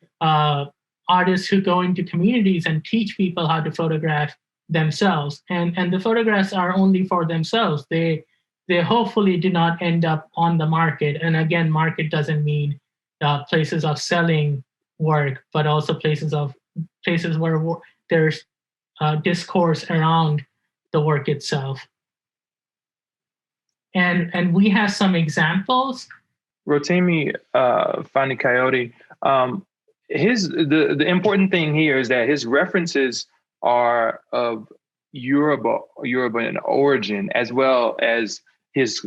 artists who go into communities and teach people how to photograph themselves. And the photographs are only for themselves. They hopefully do not end up on the market. And again, market doesn't mean places of selling work, but also places where there's discourse around the work itself. And we have some examples. Rotimi Fani Coyote, the important thing here is that his references are of Yoruban origin, as well as his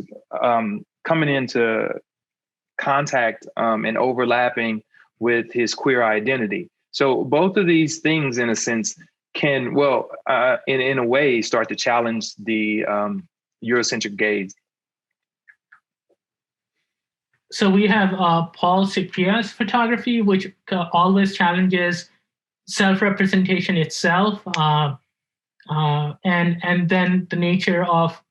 coming into contact and overlapping with his queer identity. So both of these things, in a sense, can, in a way, start to challenge the Eurocentric gaze. So we have Paul Cipria's photography, which always challenges self-representation itself, and then the nature of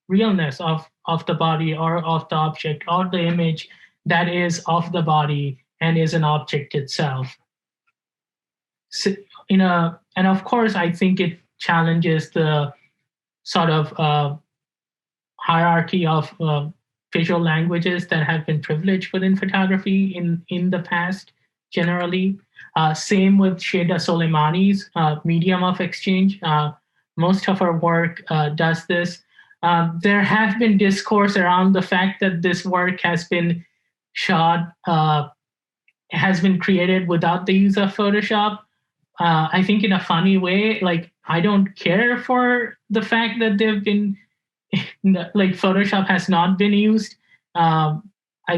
realness of the body or of the object or the image that is of the body and is an object itself. So, and of course, I think it challenges the sort of hierarchy of visual languages that have been privileged within photography in the past, generally. Same with Sheda Soleimani's medium of exchange. Most of her work does this. There have been discourse around the fact that this work has been shot, has been created without the use of Photoshop. I think in a funny way, like, I don't care for the fact that they've been, like, Photoshop has not been used. I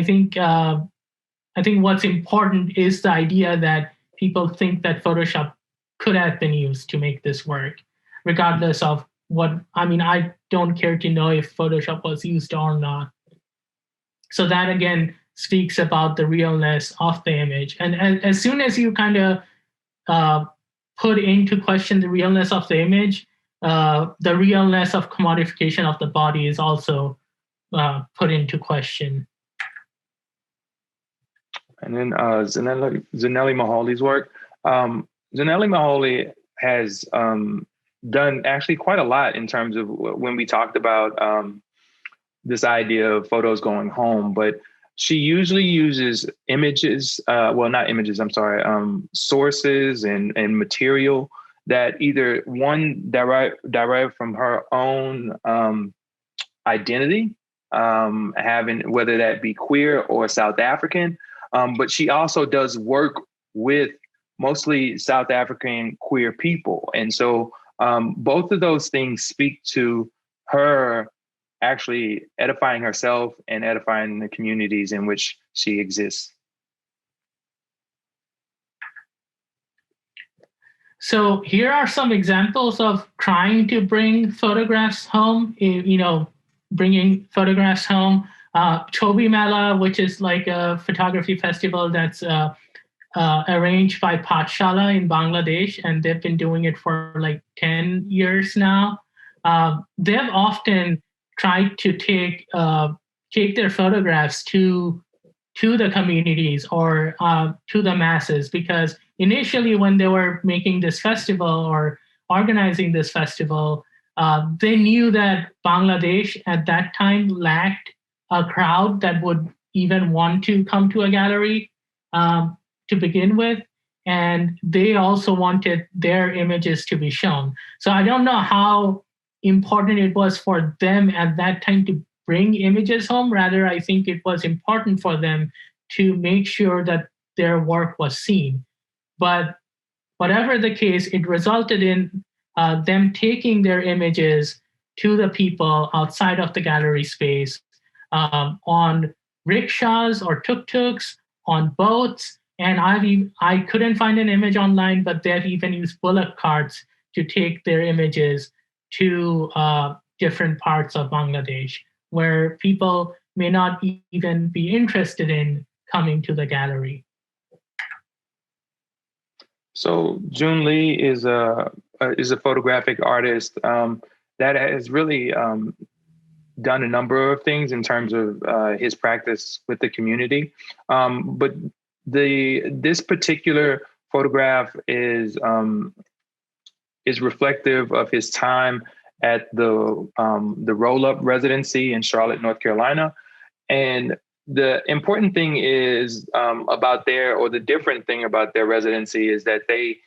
think what's important is the idea that people think that Photoshop could have been used to make this work, regardless of I don't care to know if Photoshop was used or not. So that, again, speaks about the realness of the image. And as soon as you kind of put into question the realness of the image, the realness of commodification of the body is also put into question. And then Zanelli Mahali's work. Zanelli Mahali has done actually quite a lot in terms of when we talked about this idea of photos going home, but she usually uses images, not images, I'm sorry, sources and material that either one derive from her own identity, having, whether that be queer or South African, but she also does work with mostly South African queer people. And so both of those things speak to her actually edifying herself and edifying the communities in which she exists. So here are some examples of trying to bring photographs home, bringing photographs home. Chobi Mela, which is like a photography festival that's arranged by Pathshala in Bangladesh, and they've been doing it for like 10 years now. They've often tried to take their photographs to the communities or to the masses, because initially when they were making this festival or organizing this festival, they knew that Bangladesh at that time lacked a crowd that would even want to come to a gallery to begin with. And they also wanted their images to be shown. So I don't know how important it was for them at that time to bring images home. Rather, I think it was important for them to make sure that their work was seen. But whatever the case, it resulted in them taking their images to the people outside of the gallery space on rickshaws or tuk-tuks, on boats. And I couldn't find an image online, but they've even used bullock carts to take their images to different parts of Bangladesh, where people may not even be interested in coming to the gallery. So June Lee is a photographic artist that has really done a number of things in terms of his practice with the community. But this particular photograph is reflective of his time at the Roll-Up residency in Charlotte, North Carolina. And the important thing is the different thing about their residency is that they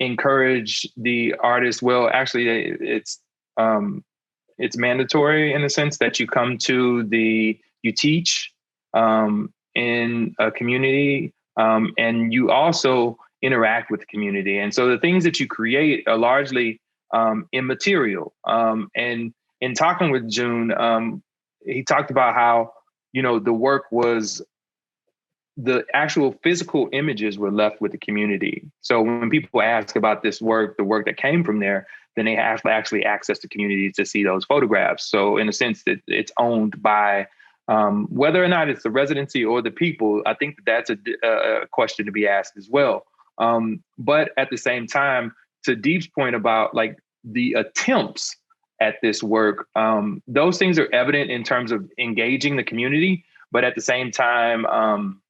encourage the artists. Well, actually, it's mandatory in the sense that you you teach in a community, and you also interact with the community. And so the things that you create are largely immaterial. And in talking with June, he talked about how, the work was, the actual physical images were left with the community. So when people ask about this work, the work that came from there, then they have actually access to communities to see those photographs. So in a sense that it's owned by whether or not it's the residency or the people. I think that's a question to be asked as well. But at the same time, to Deep's point about like the attempts at this work, those things are evident in terms of engaging the community, but at the same time,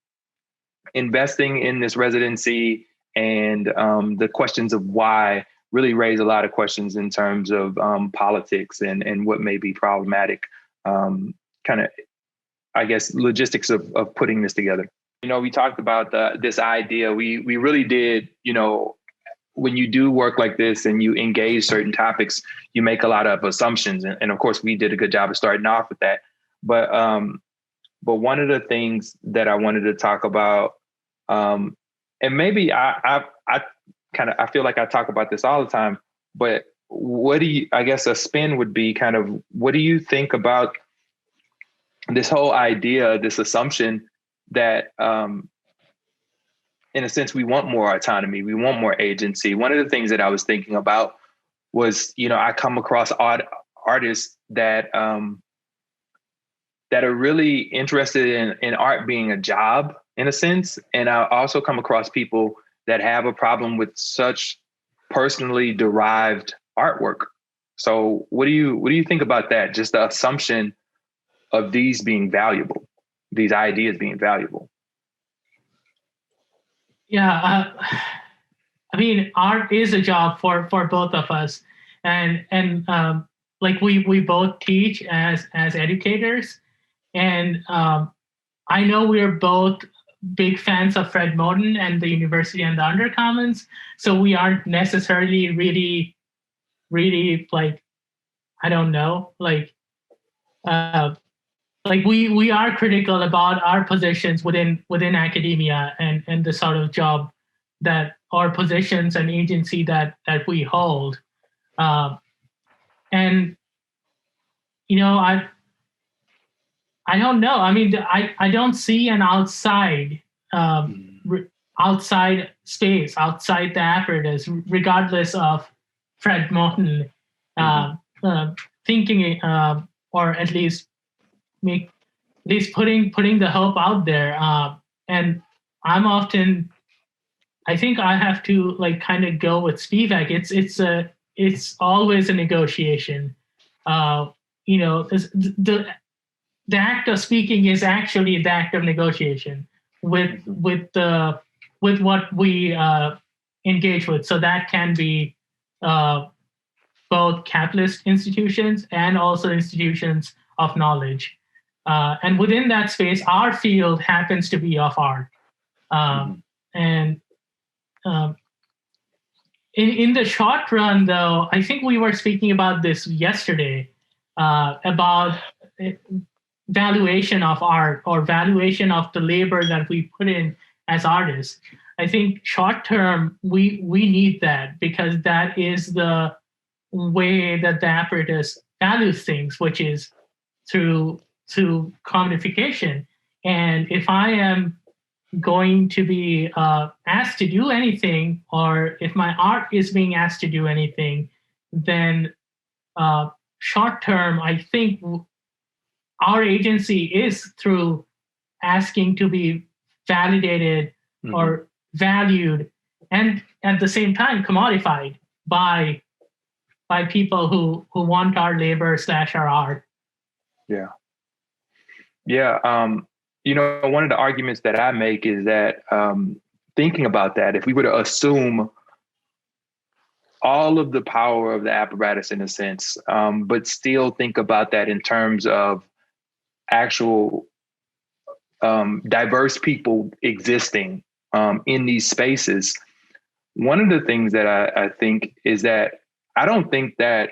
investing in this residency and the questions of why really raise a lot of questions in terms of politics and what may be problematic, kind of, I guess, logistics of putting this together. We talked about this idea. We really did, when you do work like this and you engage certain topics, you make a lot of assumptions. And of course, we did a good job of starting off with that. But one of the things that I wanted to talk about, and maybe I feel like I talk about this all the time, but I guess a spin would be kind of, what do you think about this whole idea, this assumption that, in a sense, we want more autonomy, we want more agency. One of the things that I was thinking about was, I come across artists that are really interested in art being a job, in a sense. And I also come across people that have a problem with such personally derived artwork. So what do you think about that? Just the assumption of these being valuable, these ideas being valuable. Yeah, I mean, art is a job for both of us, and like we both teach as educators, and I know we're both big fans of Fred Moten and the University and the Undercommons, so we aren't necessarily really like, I don't know, like we are critical about our positions within academia and the sort of job that our positions and agency that we hold. And I don't know. I mean, I don't see an outside space, outside the apparatus, regardless of Fred Moten thinking, or at least putting the hope out there. And I think I have to like kind of go with Spivak. It's always a negotiation. The act of speaking is actually the act of negotiation with what we engage with. So that can be both capitalist institutions and also institutions of knowledge. And within that space, our field happens to be of art. And in the short run, though, I think we were speaking about this yesterday, about valuation of art or valuation of the labor that we put in as artists. I think short term, we need that, because that is the way that the apparatus values things, which is through commodification. And if I am going to be asked to do anything, or if my art is being asked to do anything, then short term, I think our agency is through asking to be validated or valued and at the same time commodified by people who want our labor / our art. Yeah. One of the arguments that I make is that thinking about that, if we were to assume all of the power of the apparatus in a sense, but still think about that in terms of actual diverse people existing in these spaces. One of the things that I think is that I don't think that,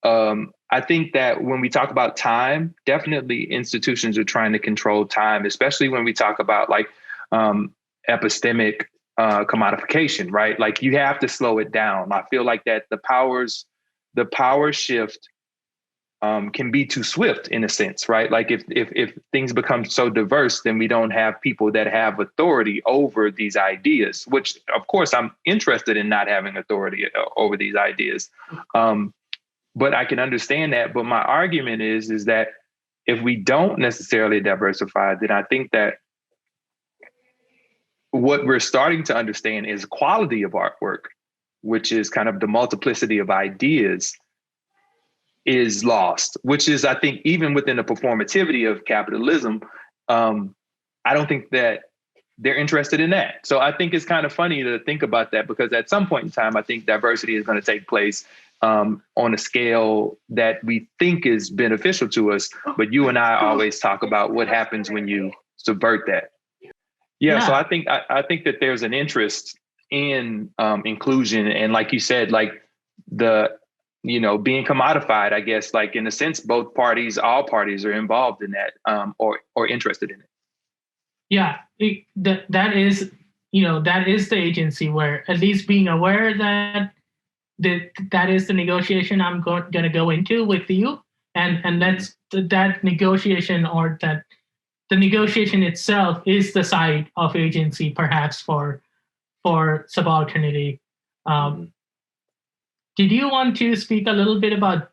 I think that when we talk about time, definitely institutions are trying to control time, especially when we talk about like epistemic commodification, right? Like you have to slow it down. I feel like that the power shift can be too swift in a sense, right? Like if things become so diverse, then we don't have people that have authority over these ideas, which of course I'm interested in not having authority over these ideas. But I can understand that. But my argument is that if we don't necessarily diversify, then I think that what we're starting to understand is quality of artwork, which is kind of the multiplicity of ideas, is lost, which is, I think, even within the performativity of capitalism, I don't think that they're interested in that. So I think it's kind of funny to think about that, because at some point in time, I think diversity is going to take place on a scale that we think is beneficial to us. But you and I always talk about what happens when you subvert that. Yeah. So I think that there's an interest in inclusion, and like you said, like being commodified, I guess, like in a sense, all parties are involved in that or interested in it. Yeah, that is the agency, where at least being aware that that is the negotiation I'm going to go into with you, and that's that negotiation, or that the negotiation itself is the site of agency, perhaps for subalternity. Did you want to speak a little bit about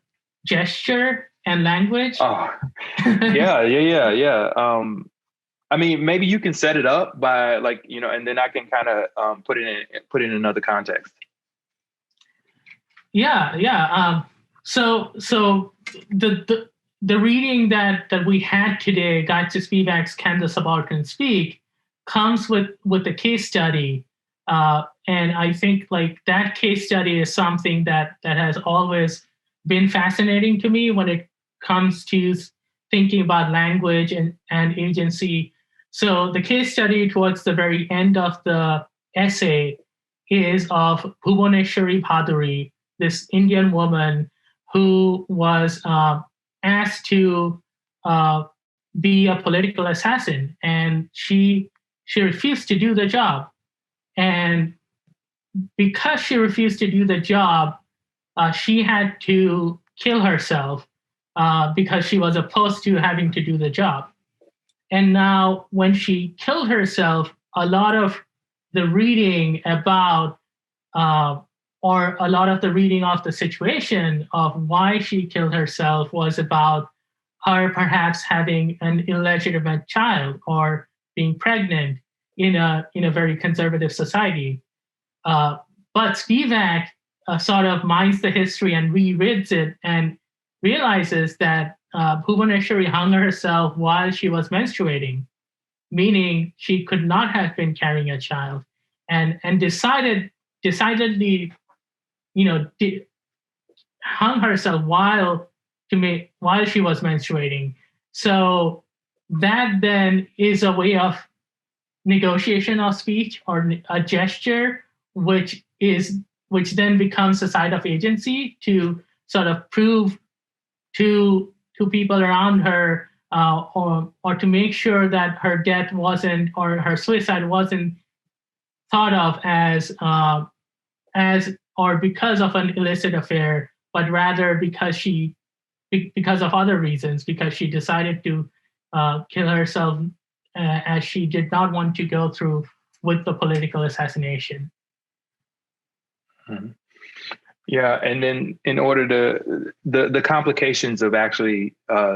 gesture and language? Oh, yeah. I mean, maybe you can set it up by and then I can kind of put it in another context. Yeah. So the reading that we had today, Geertje Spivak's Can the Subaltern Speak, comes with a case study. And I think like that case study is something that has always been fascinating to me when it comes to thinking about language and agency. So the case study towards the very end of the essay is of Bhuvaneshwari Bhaduri, this Indian woman who was asked to be a political assassin, and she refused to do the job. And because she refused to do the job, she had to kill herself because she was opposed to having to do the job. And now when she killed herself, a lot of the reading about, or a lot of the reading of the situation of why she killed herself was about her perhaps having an illegitimate child or being pregnant in a very conservative society. But Spivak sort of minds the history and rereads it and realizes that Bhuvaneshwari hung herself while she was menstruating, meaning she could not have been carrying a child, and decidedly, hung herself while she was menstruating. So that then is a way of negotiation of speech, or a gesture, which then becomes a site of agency to sort of prove to people around her, or to make sure that her death wasn't, or her suicide wasn't thought of as or because of an illicit affair, but rather because of other reasons, because she decided to kill herself as she did not want to go through with the political assassination. Mm-hmm. Yeah, and then in order to the complications of actually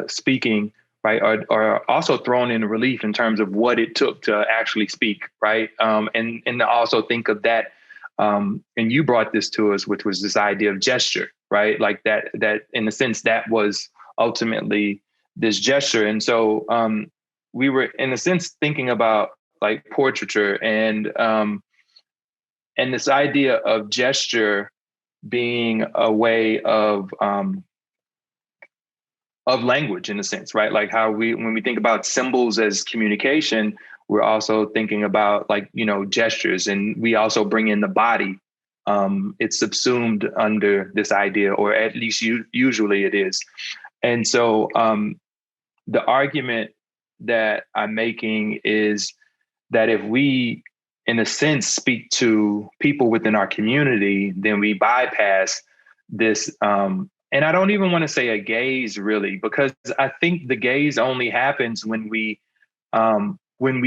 speaking right, are also thrown into relief in terms of what it took to actually speak, right? And to also think of that, and you brought this to us, which was this idea of gesture, right? Like that in a sense, that was ultimately this gesture. And so we were, in a sense, thinking about like portraiture and this idea of gesture being a way of language, in a sense, right? Like how when we think about symbols as communication, we're also thinking about like, gestures, and we also bring in the body. It's subsumed under this idea, or at least usually it is. And so the argument that I'm making is that if we, in a sense, speak to people within our community, then we bypass this. And I don't even want to say a gaze, really, because I think the gaze only happens when we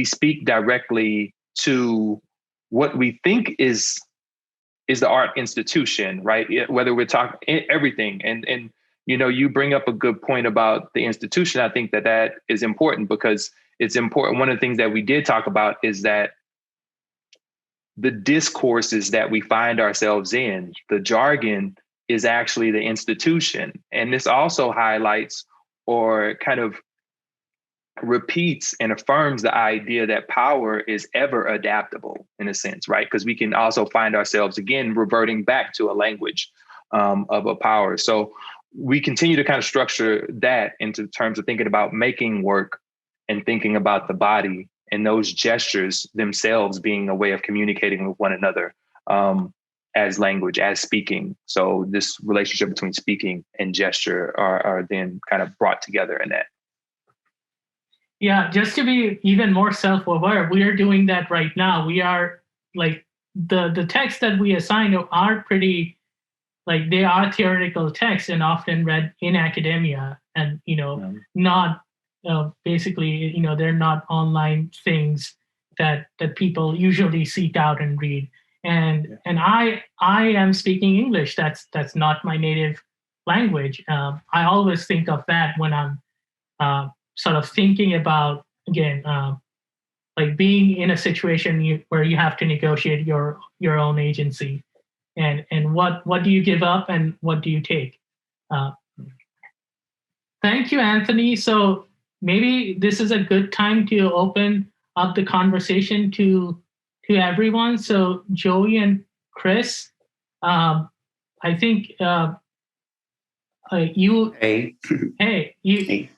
speak directly to what we think is the art institution, right? Whether we're talking everything, and you bring up a good point about the institution. I think that is important because it's important. One of the things that we did talk about is that the discourses that we find ourselves in, the jargon, is actually the institution. And this also highlights or kind of repeats and affirms the idea that power is ever adaptable, in a sense, right? Because we can also find ourselves, again, reverting back to a language of a power. So we continue to kind of structure that into terms of thinking about making work and thinking about the body and those gestures themselves being a way of communicating with one another as language, as speaking. So this relationship between speaking and gesture are then kind of brought together in that. Yeah, just to be even more self-aware, we are doing that right now. We are like the texts that we assign are pretty, like they are theoretical texts and often read in academia, and not basically they're not online things that people usually seek out and read. And I am speaking English. That's not my native language. I always think of that when I'm sort of thinking about, again, like being in a situation where you have to negotiate your own agency, and what do you give up and what do you take? Thank you, Anthony. So maybe this is a good time to open up the conversation to everyone. So Joey and Chris, I think you. Hey. Hey,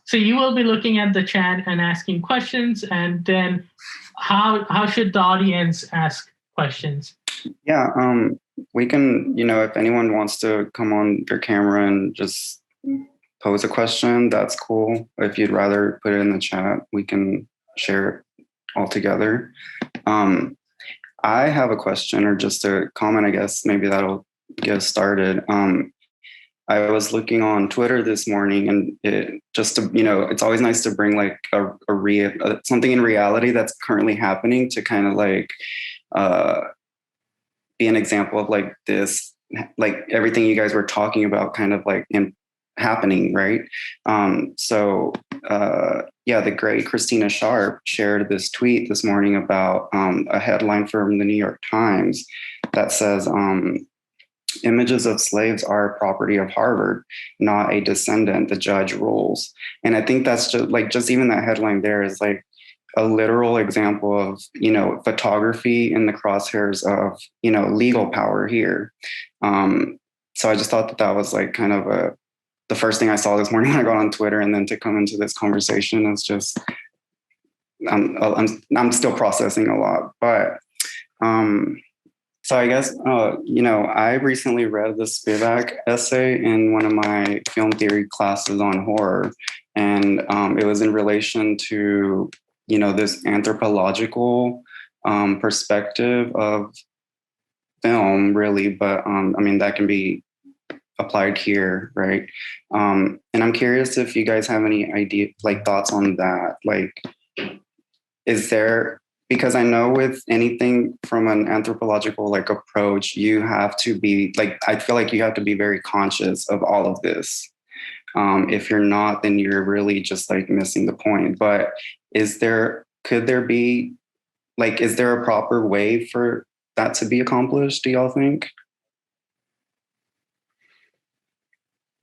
So you will be looking at the chat and asking questions, and then how should the audience ask questions? Yeah, we can, if anyone wants to come on their camera and just pose a question, that's cool. If you'd rather put it in the chat, we can share it all together. I have a question, or just a comment, I guess. Maybe that'll get us started. I was looking on Twitter this morning, and it's always nice to bring like something in reality that's currently happening to kind of like be an example of like this, like everything you guys were talking about kind of like happening, right? The great Christina Sharp shared this tweet this morning about a headline from the New York Times that says, images of slaves are property of Harvard, not a descendant, the judge rules. And I think that's just even that headline there is like a literal example of, photography in the crosshairs of, legal power here. So I just thought that was like kind of the first thing I saw this morning when I got on Twitter, and then to come into this conversation is just, I'm still processing a lot, but, so I guess, I recently read the Spivak essay in one of my film theory classes on horror. And it was in relation to, this anthropological perspective of film, really. But that can be applied here, right? And I'm curious if you guys have any thoughts on that. Like, is there... Because I know with anything from an anthropological approach, you have to be I feel like you have to be very conscious of all of this. If you're not, then you're really just like missing the point. But is there a proper way for that to be accomplished, do y'all think?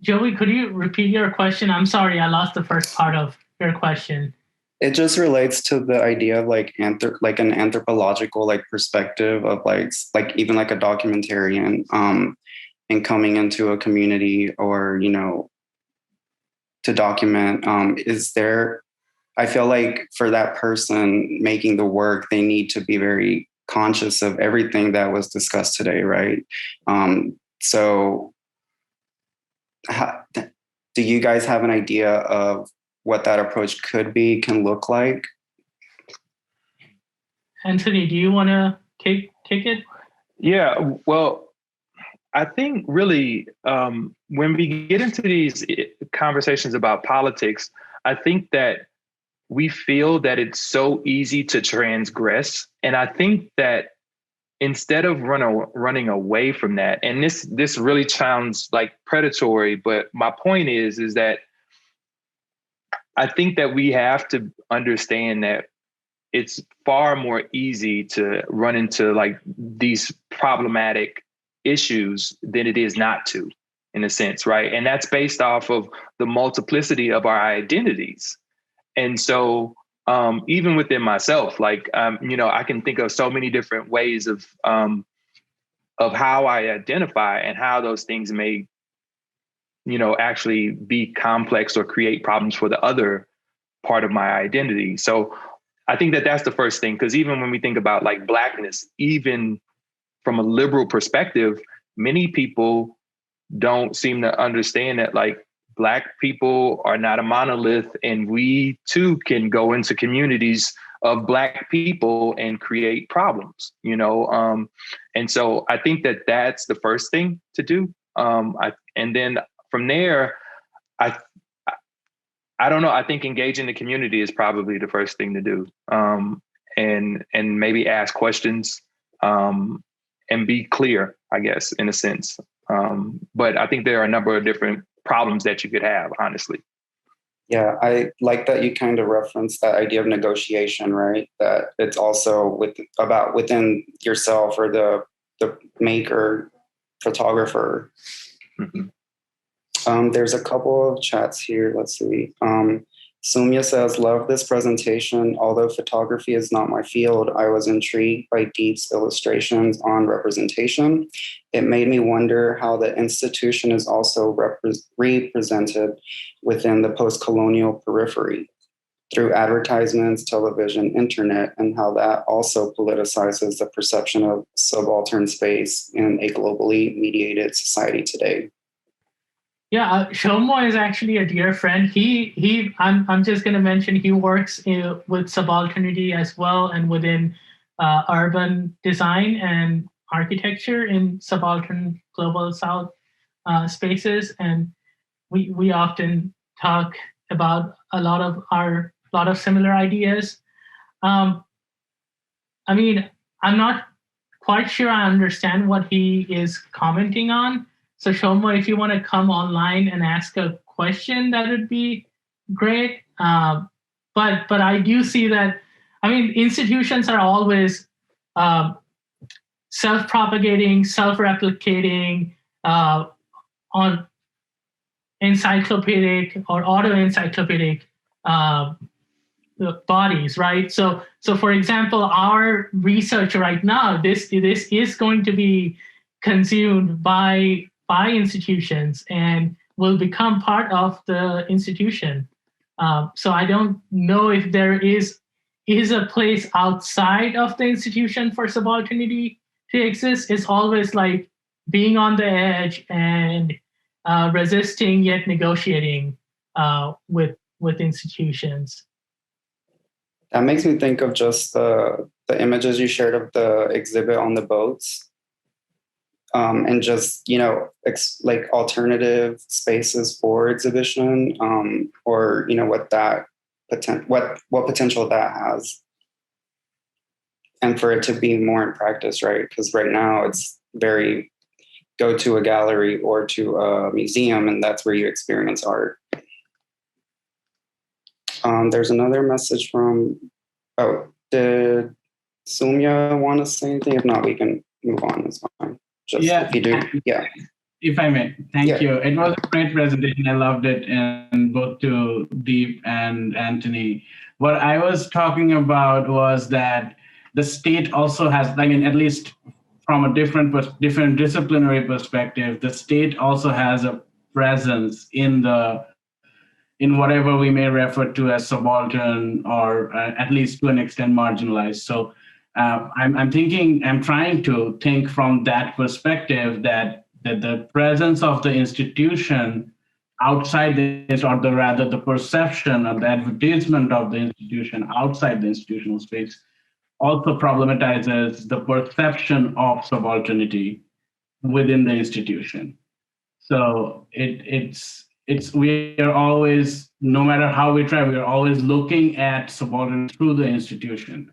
Joey, could you repeat your question? I'm sorry, I lost the first part of your question. It just relates to the idea of like an anthropological like perspective of like even like a documentarian and coming into a community or, you know, to document. I feel like for that person making the work, they need to be very conscious of everything that was discussed today, right? So do you guys have an idea of what that approach can look like? Anthony, do you want to take it? Yeah, well, I think really when we get into these conversations about politics, I think that we feel that it's so easy to transgress. And I think that instead of running away from that, and this really sounds like predatory, but my point is that I think that we have to understand that it's far more easy to run into like these problematic issues than it is not to, in a sense, right? And that's based off of the multiplicity of our identities. And so even within myself, like, you know, I can think of so many different ways of how I identify and how those things may, you know, actually be complex or create problems for the other part of my identity. So I think that that's the first thing, because even when we think about like Blackness, even from a liberal perspective, many people don't seem to understand that like Black people are not a monolith, and we too can go into communities of Black people and create problems, you know? And so I think that that's the first thing to do. And then from there, I don't know. I think engaging the community is probably the first thing to do, and maybe ask questions and be clear, I guess, in a sense. But I think there are a number of different problems that you could have, honestly. Yeah, I like that you kind of referenced that idea of negotiation, right? That it's also within yourself or the maker, photographer. Mm-hmm. There's a couple of chats here. Let's see. Sumya says, love this presentation. Although photography is not my field, I was intrigued by Deep's illustrations on representation. It made me wonder how the institution is also represented within the post-colonial periphery through advertisements, television, internet, and how that also politicizes the perception of subaltern space in a globally mediated society today. Yeah, Shomo is actually a dear friend. I'm just going to mention he works with subalternity as well, and within urban design and architecture in subaltern global South spaces, and we often talk about a lot of similar ideas. I mean, I'm not quite sure I understand what he is commenting on. So Shoma, if you want to come online and ask a question, that would be great. But I do see that, I mean, institutions are always self-propagating, self-replicating, on encyclopedic or auto-encyclopedic bodies, right? So for example, our research right now, this is going to be consumed by institutions and will become part of the institution. So I don't know if there is a place outside of the institution for subalternity to exist. It's always like being on the edge and resisting yet negotiating with institutions. That makes me think of just the images you shared of the exhibit on the boats. And just, you know, like alternative spaces for exhibition, or, you know, what potential that has, and for it to be more in practice, right? Because right now it's very go to a gallery or to a museum, and that's where you experience art. There's another message from, did Sumya want to say anything? If not, we can move on. It's fine. If you do, If I may, thank you. It was a great presentation. I loved it, and both to Deep and Anthony. What I was talking about was that the state also has, at least from a different disciplinary perspective, the state also has a presence in whatever we may refer to as subaltern, or at least to an extent marginalized. So I'm trying to think from that perspective that the presence of the institution outside this, or rather the perception or the advertisement of the institution outside the institutional space, also problematizes the perception of subalternity within the institution. So we are always, no matter how we try, we are always looking at subalternity through the institution.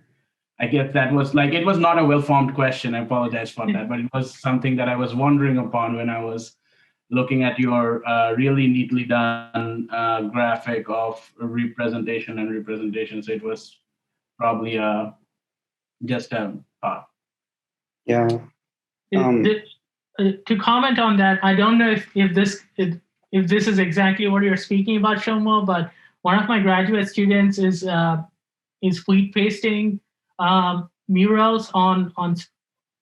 I guess that was it was not a well-formed question. I apologize for that, but it was something that I was wondering upon when I was looking at your really neatly done graphic of representation and representation. So it was probably just a thought. Yeah. To comment on that, I don't know if this is exactly what you're speaking about, Shomo, but one of my graduate students is wheat pasting murals on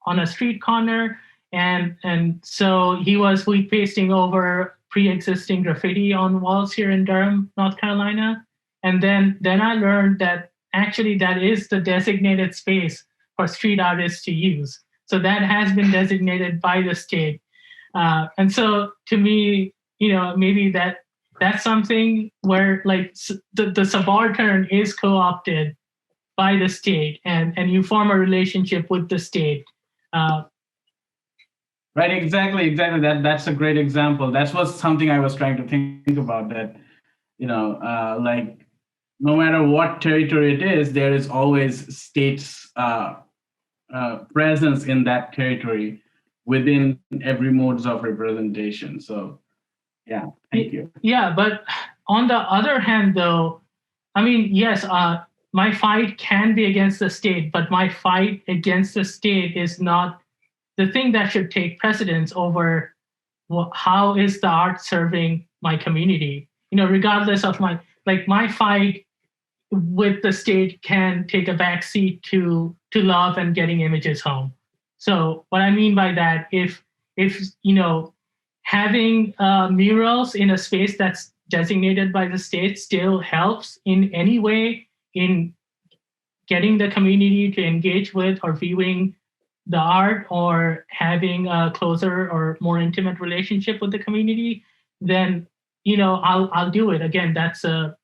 a street corner, and so he was wheat pasting over pre-existing graffiti on walls here in Durham, North Carolina, and then I learned that actually that is the designated space for street artists to use. So that has been designated by the state, and so to me, maybe that's something where the subaltern is co-opted by the state, and you form a relationship with the state. Right, exactly. That's a great example. That was something I was trying to think about, that, no matter what territory it is, there is always state's presence in that territory within every modes of representation. So, yeah, thank you. Yeah, but on the other hand, though, yes, my fight can be against the state, but my fight against the state is not the thing that should take precedence over how is the art serving my community. Regardless of my fight with the state can take a backseat to love and getting images home. So what I mean by that, if having murals in a space that's designated by the state still helps in any way in getting the community to engage with or viewing the art or having a closer or more intimate relationship with the community, then I'll do it. Again, that's a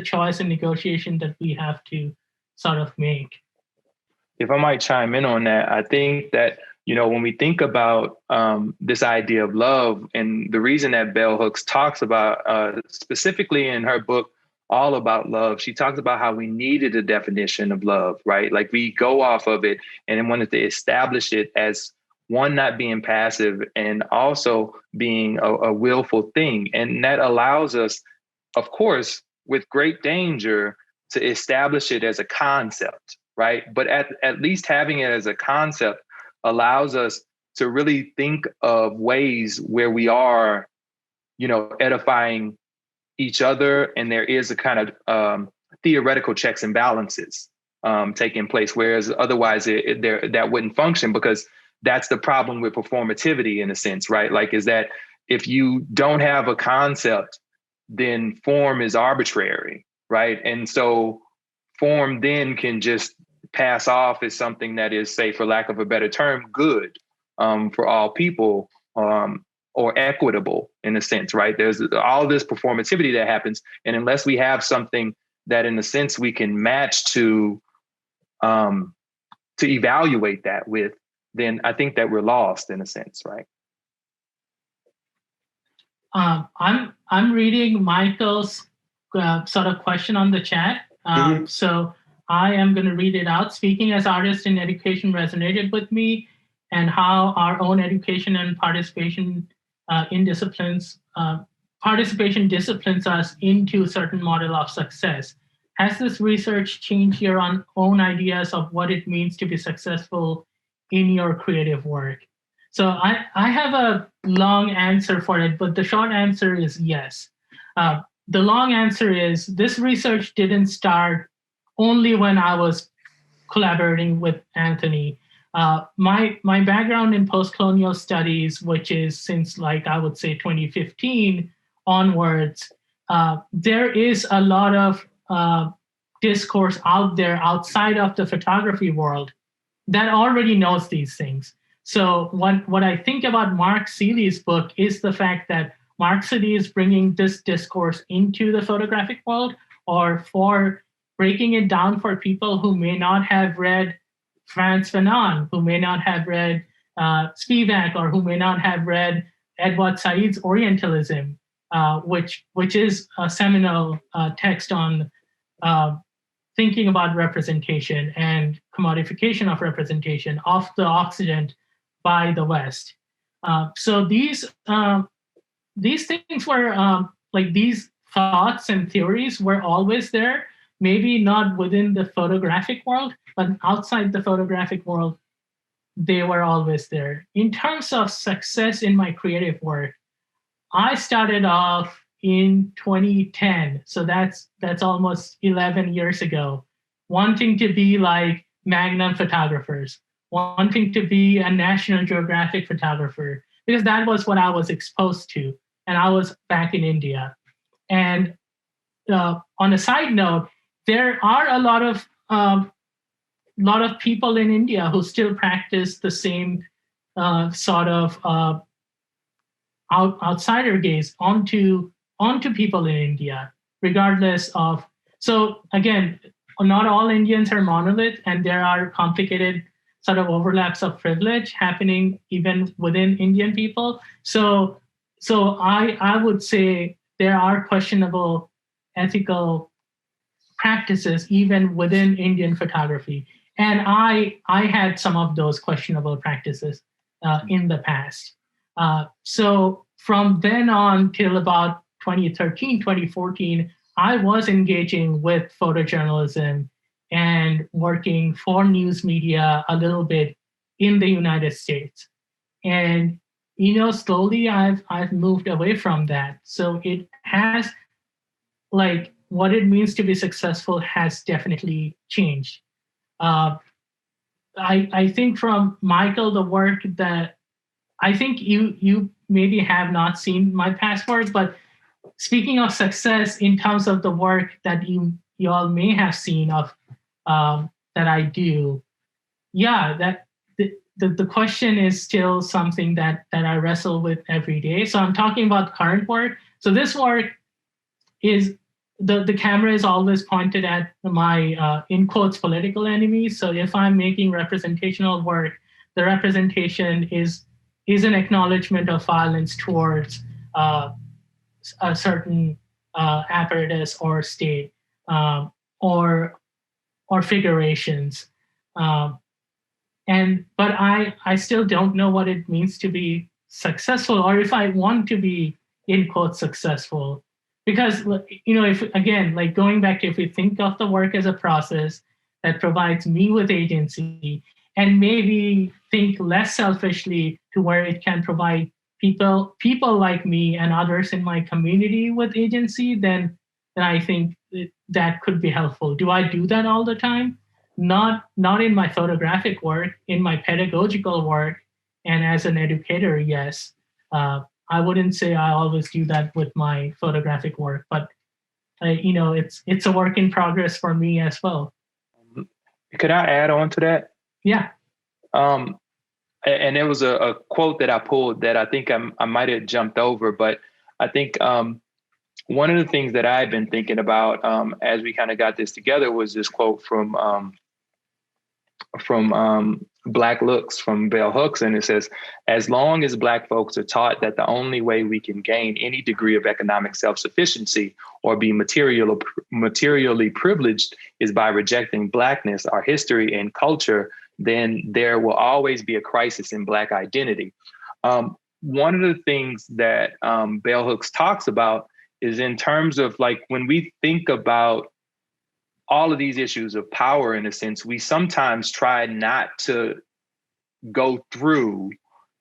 choice and negotiation that we have to sort of make. If I might chime in on that, I think that when we think about this idea of love, and the reason that Bell Hooks talks about specifically in her book All About Love, she talks about how we needed a definition of love, right? Like we go off of it and then wanted to establish it as one, not being passive, and also being a willful thing. And that allows us, of course, with great danger, to establish it as a concept, right? But at least having it as a concept allows us to really think of ways where we are, edifying each other, and there is a kind of theoretical checks and balances taking place, whereas otherwise that wouldn't function, because that's the problem with performativity in a sense, right? Is that if you don't have a concept, then form is arbitrary, right? And so form then can just pass off as something that is, say, for lack of a better term, good for all people, or equitable in a sense, right? There's all this performativity that happens. And unless we have something that in a sense we can match to evaluate that with, then I think that we're lost in a sense, right? I'm reading Michael's sort of question on the chat. So I am going to read it out. Speaking as artist in education resonated with me, and how our own education and participation in disciplines, participation disciplines us into a certain model of success. Has this research changed your own ideas of what it means to be successful in your creative work? So I have a long answer for it, but the short answer is yes. The long answer is this research didn't start only when I was collaborating with Anthony. My background in postcolonial studies, which is since I would say 2015 onwards, there is a lot of discourse out there outside of the photography world that already knows these things. So what I think about Mark Seeley's book is the fact that Mark Seeley is bringing this discourse into the photographic world, or for breaking it down for people who may not have read Frantz Fanon, who may not have read Spivak, or who may not have read Edward Said's Orientalism, which is a seminal text on thinking about representation and commodification of representation of the Occident by the West. So these things were these thoughts and theories were always there, maybe not within the photographic world, but outside the photographic world, they were always there. In terms of success in my creative work, I started off in 2010, so that's almost 11 years ago, wanting to be like Magnum photographers, wanting to be a National Geographic photographer, because that was what I was exposed to, and I was back in India. And on a side note, there are a lot of people in India who still practice the same sort of outsider gaze onto people in India, regardless of. So again, not all Indians are monolith, and there are complicated sort of overlaps of privilege happening even within Indian people. So I would say there are questionable ethical practices even within Indian photography. And I had some of those questionable practices in the past. So from then on till about 2013, 2014, I was engaging with photojournalism and working for news media a little bit in the United States. And slowly I've moved away from that. So it has, what it means to be successful has definitely changed. I think from Michael, the work that I think you maybe have not seen my past work, but speaking of success in terms of the work that you all may have seen of that I do, that the question is still something that I wrestle with every day. So I'm talking about current work. So this work is, the camera is always pointed at my, in quotes, political enemies. So if I'm making representational work, the representation is an acknowledgement of violence towards a certain apparatus or state or figurations. But I still don't know what it means to be successful, or if I want to be, in quotes, successful. Because, if again, going back to, if we think of the work as a process that provides me with agency, and maybe think less selfishly to where it can provide people like me and others in my community with agency, then I think that could be helpful. Do I do that all the time? Not in my photographic work, in my pedagogical work, and as an educator, yes. I wouldn't say I always do that with my photographic work, but it's a work in progress for me as well. Could I add on to that? Yeah. And there was a quote that I pulled that I think I might have jumped over, but I think one of the things that I've been thinking about as we kind of got this together was this quote from Black Looks from Bell Hooks. And it says, as long as Black folks are taught that the only way we can gain any degree of economic self-sufficiency or be materially privileged is by rejecting Blackness, our history and culture then there will always be a crisis in Black identity. One of the things that Bell Hooks talks about is in terms of like, when we think about all of these issues of power, in a sense, we sometimes try not to go through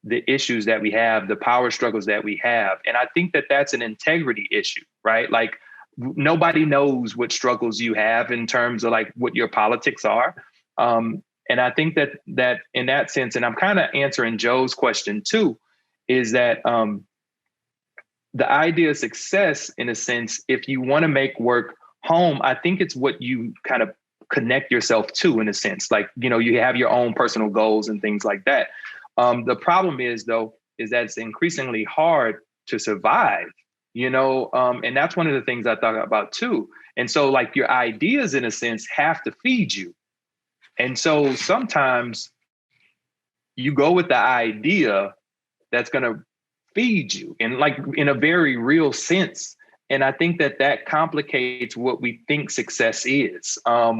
the issues that we have, the power struggles that we have. And I think that that's an integrity issue, right? Like, nobody knows what struggles you have in terms of like what your politics are. And I think that in that sense, and I'm kind of answering Joe's question too, is that the idea of success, in a sense, if you want to make work home, I think it's what you kind of connect yourself to, in a sense. Like, you know, you have your own personal goals and things like that. The problem is, though, is that it's increasingly hard to survive, you know, and that's one of the things I thought about too. And so like your ideas, in a sense, have to feed you. And so sometimes you go with the idea that's going to feed you, and like in a very real sense. And I think that that complicates what we think success is,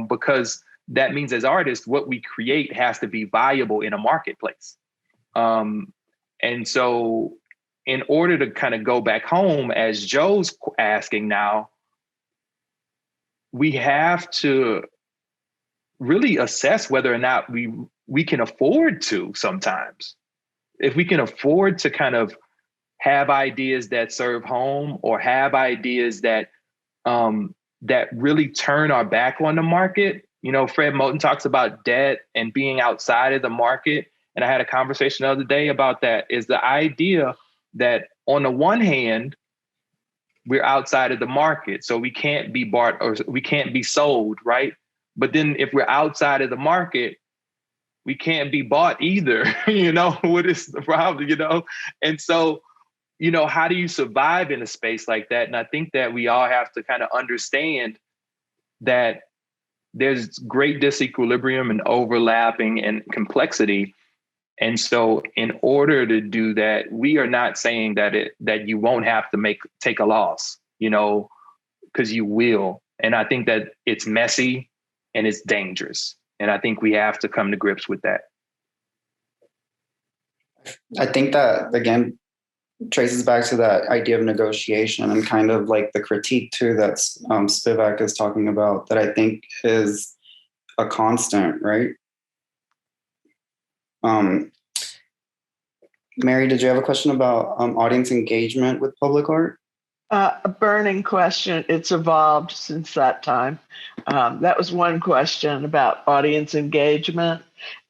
because that means as artists, what we create has to be viable in a marketplace. And so in order to kind of go back home, as Joe's asking now, we have to really assess whether or not we can afford to sometimes. If we can afford to kind of have ideas that serve home, or have ideas that that really turn our back on the market. You know, Fred Moten talks about debt and being outside of the market. And I had a conversation the other day about that, is the idea that on the one hand, we're outside of the market, so we can't be bought or we can't be sold, right? But then if we're outside of the market, we can't be bought either. You know, what is the problem, you know? And so, you know, how do you survive in a space like that? And I think that we all have to kind of understand that there's great disequilibrium and overlapping and complexity. And so in order to do that, we are not saying that you won't have to take a loss, you know, because you will. And I think that it's messy and it's dangerous. And I think we have to come to grips with that. I think that, again, traces back to that idea of negotiation and kind of like the critique too that Spivak is talking about, that I think is a constant, right? Mary, did you have a question about audience engagement with public art? A burning question. It's evolved since that time. That was one question about audience engagement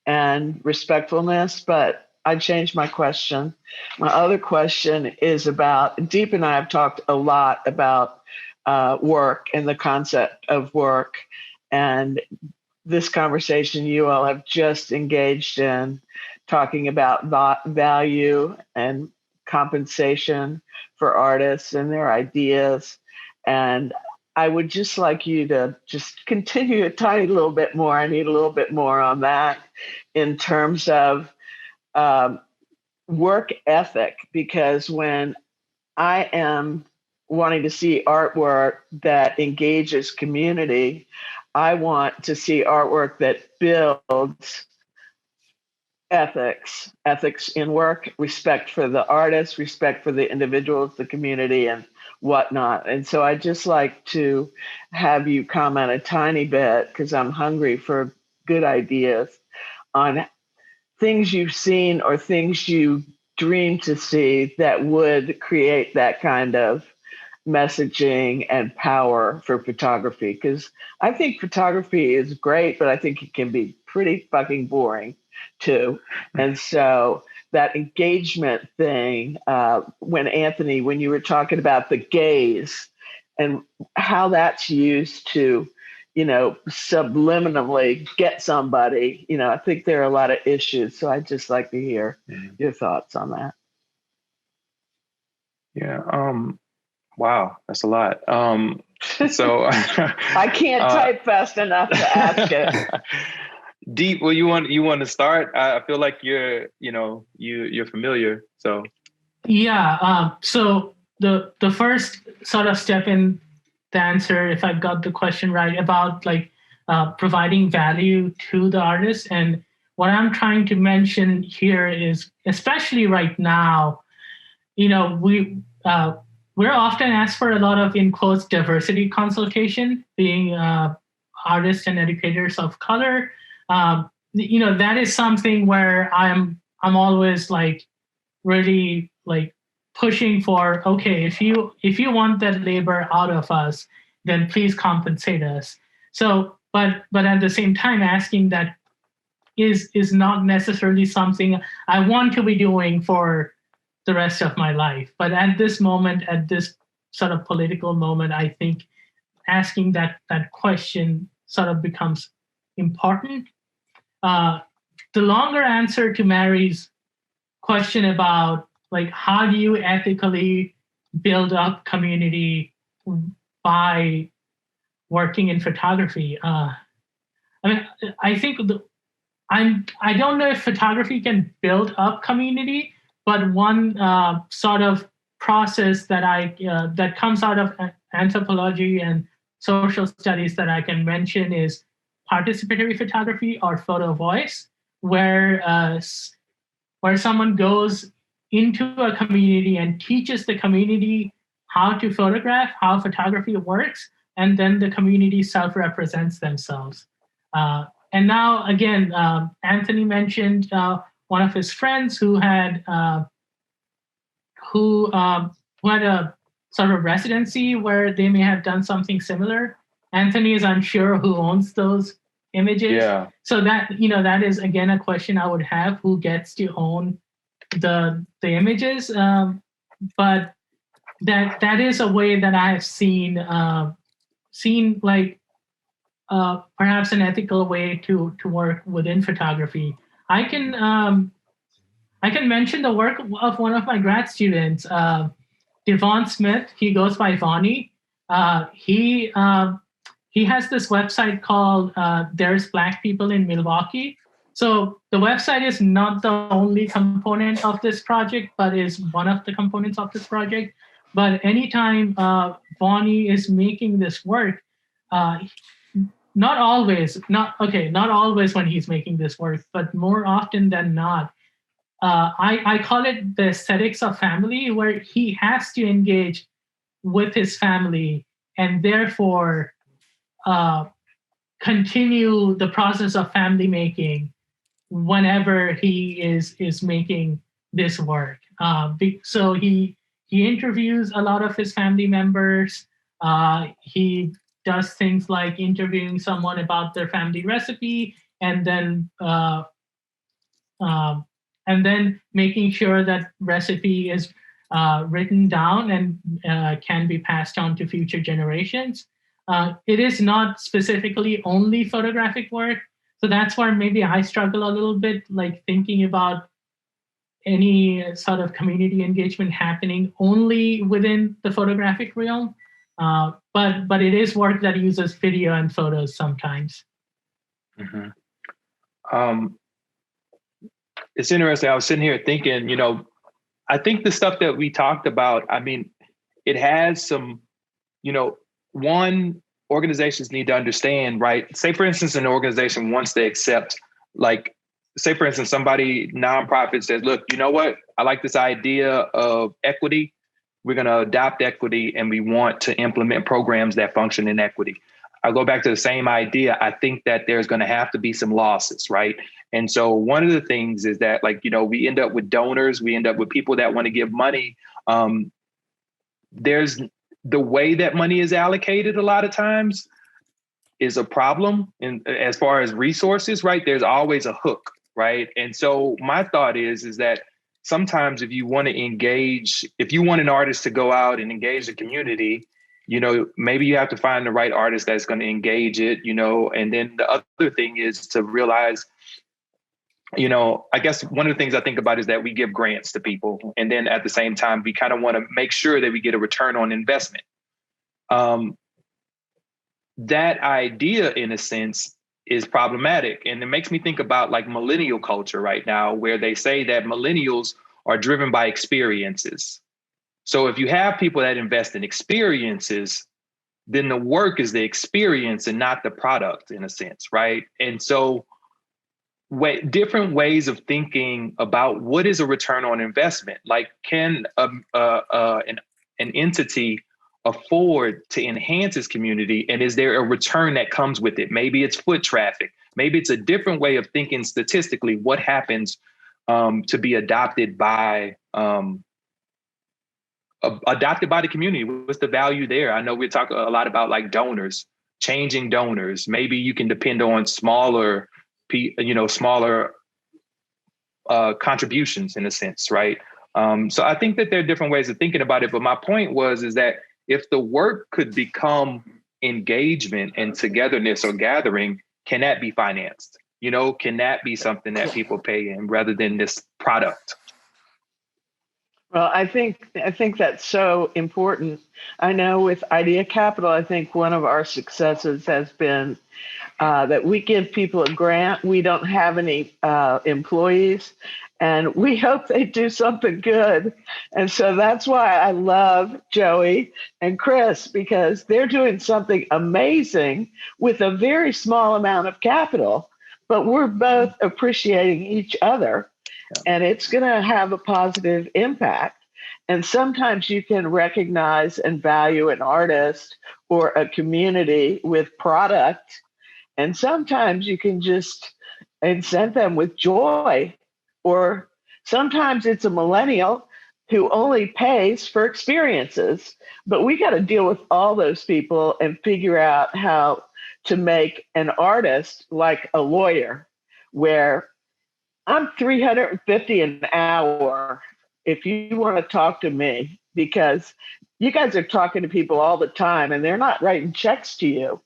and respectfulness, but I changed my question. My other question is about, Deep and I have talked a lot about work and the concept of work. And this conversation you all have just engaged in, talking about value and compensation for artists and their ideas. And I would just like you to just continue a tiny little bit more. I need a little bit more on that in terms of work ethic, because when I am wanting to see artwork that engages community, I want to see artwork that builds ethics in work, respect for the artist, respect for the individuals, the community, and whatnot. And so I'd just like to have you comment a tiny bit, because I'm hungry for good ideas, on things you've seen or things you dream to see that would create that kind of messaging and power for photography. Because I think photography is great, but I think it can be pretty fucking boring too. And so that engagement thing, when you were talking about the gaze and how that's used to, you know, subliminally get somebody, you know, I think there are a lot of issues. So I'd just like to hear your thoughts on that. Yeah. Wow, that's a lot. So I can't type fast enough to ask it. Deep, well, you want to start? I feel like you're familiar. So yeah. So the first sort of step in the answer, if I got the question right, about like providing value to the artist, and what I'm trying to mention here is, especially right now, we're often asked for a lot of, in quotes, diversity consultation, being artists and educators of color. That is something where I'm always like really like pushing for, okay, if you want that labor out of us, then please compensate us. So, but at the same time, asking that is not necessarily something I want to be doing for the rest of my life. But at this moment, at this sort of political moment, I think asking that question sort of becomes important. The longer answer to Mary's question about like how do you ethically build up community by working in photography? I think I don't know if photography can build up community, but one sort of process that that comes out of anthropology and social studies that I can mention is participatory photography or photo voice, where someone goes into a community and teaches the community how to photograph, how photography works, and then the community self-represents themselves. And now, again, Anthony mentioned one of his friends who had a sort of residency where they may have done something similar. Anthony is unsure who owns those images. Yeah. So that is again a question I would have: who gets to own the images? But that is a way that I have seen like perhaps an ethical way to work within photography. I can mention the work of one of my grad students, Devon Smith. He goes by Vonnie. He has this website called There's Black People in Milwaukee. So the website is not the only component of this project, but is one of the components of this project. But anytime Vonnie is making this work, not always when he's making this work, but more often than not, I call it the aesthetics of family, where he has to engage with his family and therefore continue the process of family making whenever he is making this work. So he interviews a lot of his family members. He does things like interviewing someone about their family recipe, and then making sure that recipe is written down and can be passed on to future generations. It is not specifically only photographic work, so that's where maybe I struggle a little bit, like thinking about any sort of community engagement happening only within the photographic realm. But it is work that uses video and photos sometimes. Mm-hmm. It's interesting. I was sitting here thinking, I think the stuff that we talked about, it has some, one, organizations need to understand, right? Say, for instance, an organization wants to accept, like, say, for instance, somebody, nonprofit says, look, you know what? I like this idea of equity. We're going to adopt equity and we want to implement programs that function in equity. I'll go back to the same idea. I think that there's going to have to be some losses, right? And so one of the things is that, like, we end up with donors, we end up with people that want to give money. There's the way that money is allocated a lot of times is a problem. And as far as resources, right, there's always a hook, right? And so my thought is that sometimes if you want an artist to go out and engage the community, maybe you have to find the right artist that's going to engage it, and then the other thing is to realize, I guess one of the things I think about is that we give grants to people. And then at the same time, we kind of want to make sure that we get a return on investment. That idea, in a sense, is problematic. And it makes me think about like millennial culture right now, where they say that millennials are driven by experiences. So if you have people that invest in experiences, then the work is the experience and not the product, in a sense, right? And so different ways of thinking about what is a return on investment. Like, can an entity afford to enhance its community, and is there a return that comes with it? Maybe it's foot traffic. Maybe it's a different way of thinking statistically. What happens to be adopted by the community? What's the value there? I know we talk a lot about like donors, changing donors. Maybe you can depend on smaller contributions in a sense, right? So I think that there are different ways of thinking about it. But my point is that if the work could become engagement and togetherness or gathering, can that be financed? Can that be something that people pay in rather than this product? Well, I think that's so important. I know with Idea Capital, I think one of our successes has been that we give people a grant. We don't have any employees, and we hope they do something good. And so that's why I love Joey and Chris, because they're doing something amazing with a very small amount of capital, but we're both appreciating each other. And it's going to have a positive impact. And sometimes you can recognize and value an artist or a community with product. And sometimes you can just incent them with joy. Or sometimes it's a millennial who only pays for experiences. But we got to deal with all those people and figure out how to make an artist like a lawyer, where I'm $350 an hour if you want to talk to me, because you guys are talking to people all the time and they're not writing checks to you.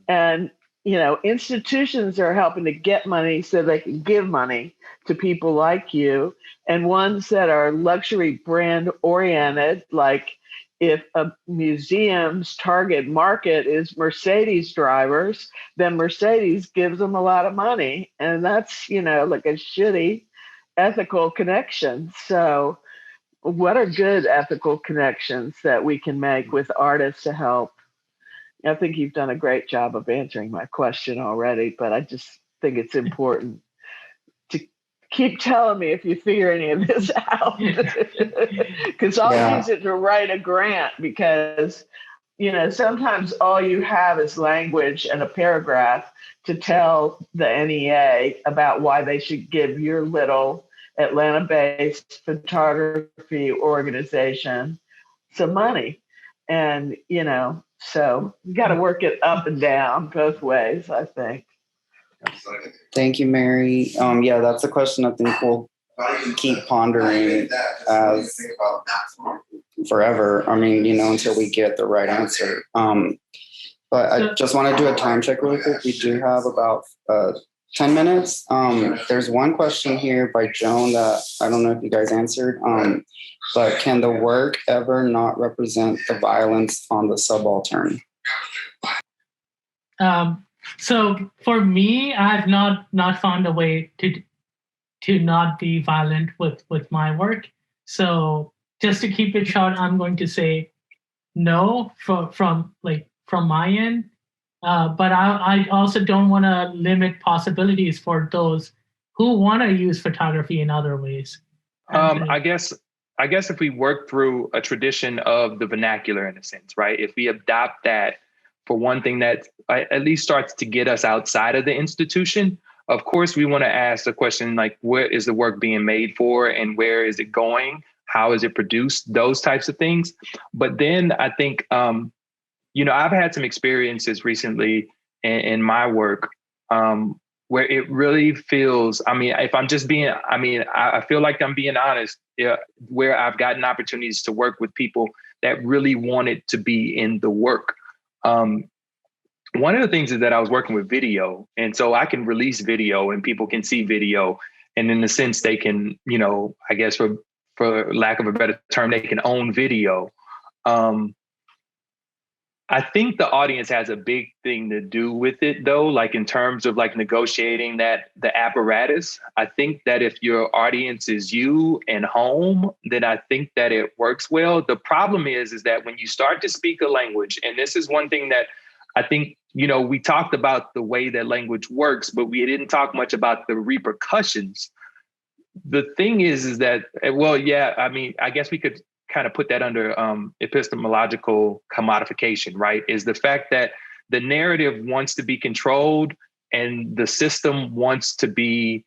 And, institutions are helping to get money so they can give money to people like you, and ones that are luxury brand oriented, like if a museum's target market is Mercedes drivers, then Mercedes gives them a lot of money. And that's, like a shitty ethical connection. So what are good ethical connections that we can make with artists to help? I think you've done a great job of answering my question already, but I just think it's important to keep telling me if you figure any of this out, because I'll use it to write a grant, because, sometimes all you have is language and a paragraph to tell the NEA about why they should give your little Atlanta-based photography organization some money. And, so you got to work it up and down both ways, I think. Thank you, Mary. That's a question I think we'll keep pondering as forever. Until we get the right answer. But I just want to do a time check really quick. We do have about 10 minutes. There's one question here by Joan that I don't know if you guys answered. But can the work ever not represent the violence on the subaltern? So for me, I've not found a way to not be violent with my work. So just to keep it short, I'm going to say no from my end. But I also don't want to limit possibilities for those who want to use photography in other ways. I guess if we work through a tradition of the vernacular in a sense, right? If we adopt that for one thing that at least starts to get us outside of the institution, of course, we want to ask the question like, what is the work being made for and where is it going? How is it produced? Those types of things. But then I think, I've had some experiences recently in my work where it really feels, if I'm just being, I feel like I'm being honest, where I've gotten opportunities to work with people that really wanted to be in the work. One of the things is that I was working with video, and so I can release video and people can see video. And in the sense they can, I guess for lack of a better term, they can own video. I think the audience has a big thing to do with it, though, like in terms of like negotiating the apparatus. I think that if your audience is you and home, then I think that it works well. The problem is that when you start to speak a language, and this is one thing that I think we talked about the way that language works, but we didn't talk much about the repercussions. The thing is that, well, yeah, I mean, I guess we could kind of put that under epistemological commodification, right? Is the fact that the narrative wants to be controlled and the system wants to be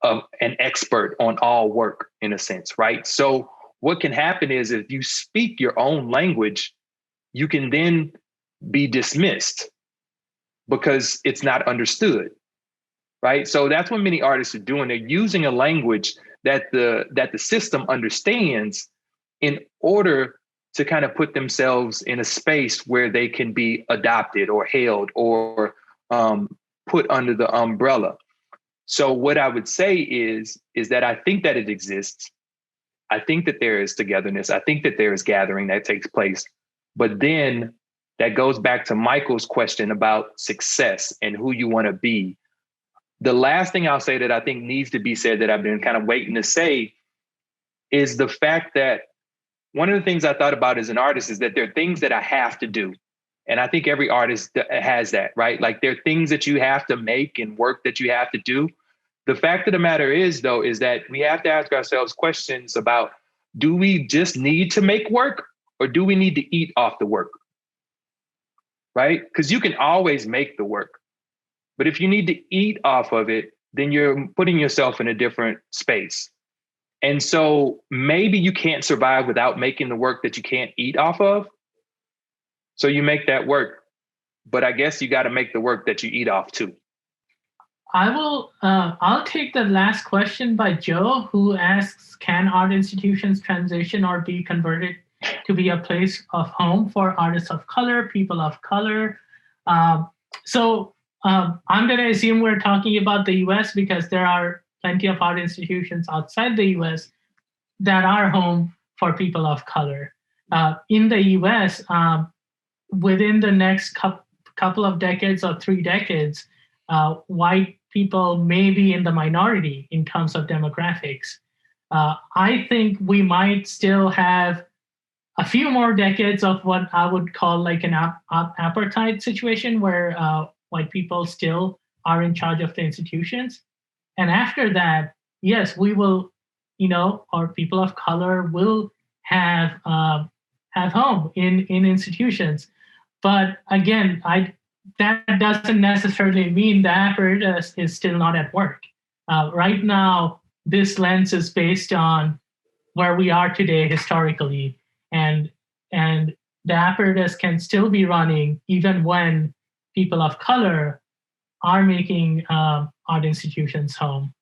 an expert on all work, in a sense, right? So what can happen is if you speak your own language, you can then be dismissed because it's not understood, right? So that's what many artists are doing. They're using a language that the system understands in order to kind of put themselves in a space where they can be adopted or held or put under the umbrella. So what I would say is that I think that it exists. I think that there is togetherness. I think that there is gathering that takes place. But then that goes back to Michael's question about success and who you want to be. The last thing I'll say that I think needs to be said that I've been kind of waiting to say is the fact that one of the things I thought about as an artist is that there are things that I have to do. And I think every artist has that, right? Like there are things that you have to make and work that you have to do. The fact of the matter is, though, is that we have to ask ourselves questions about, do we just need to make work or do we need to eat off the work? Right? Because you can always make the work. But if you need to eat off of it, then you're putting yourself in a different space. And so maybe you can't survive without making the work that you can't eat off of. So you make that work. But I guess you got to make the work that you eat off too. I'll take the last question by Joe, who asks, can art institutions transition or be converted to be a place of home for artists of color, people of color? So I'm going to assume we're talking about the US because there are plenty of art institutions outside the US that are home for people of color. In the US, within the next couple of decades or 3 decades, white people may be in the minority in terms of demographics. I think we might still have a few more decades of what I would call like an apartheid situation where white people still are in charge of the institutions. And after that, yes, we will, or people of color will have home in institutions. But again, that doesn't necessarily mean the apparatus is still not at work. Right now, this lens is based on where we are today historically, and the apparatus can still be running even when people of color are making art institutions home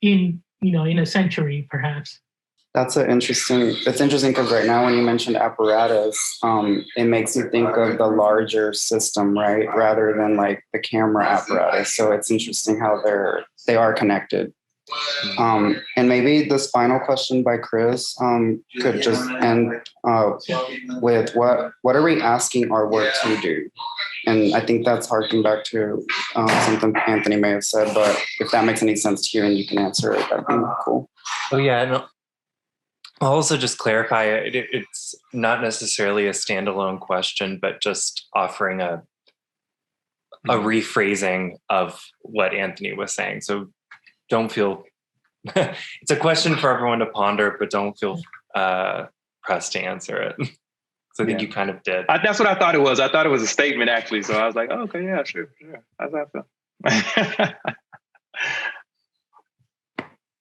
in a century, perhaps. It's interesting because right now when you mentioned apparatus, it makes you think of the larger system, right? Rather than like the camera apparatus. So it's interesting how they are connected. And maybe this final question by Chris could just end with what are we asking our work to do? And I think that's harking back to something Anthony may have said, but if that makes any sense to you and you can answer it, that'd be cool. Oh yeah, no. I'll also just clarify, it's not necessarily a standalone question, but just offering a rephrasing of what Anthony was saying. So don't feel, it's a question for everyone to ponder, but don't feel pressed to answer it. So I think you kind of did. That's what I thought it was. I thought it was a statement actually. So I was like, oh, okay, yeah, sure. How's that feel?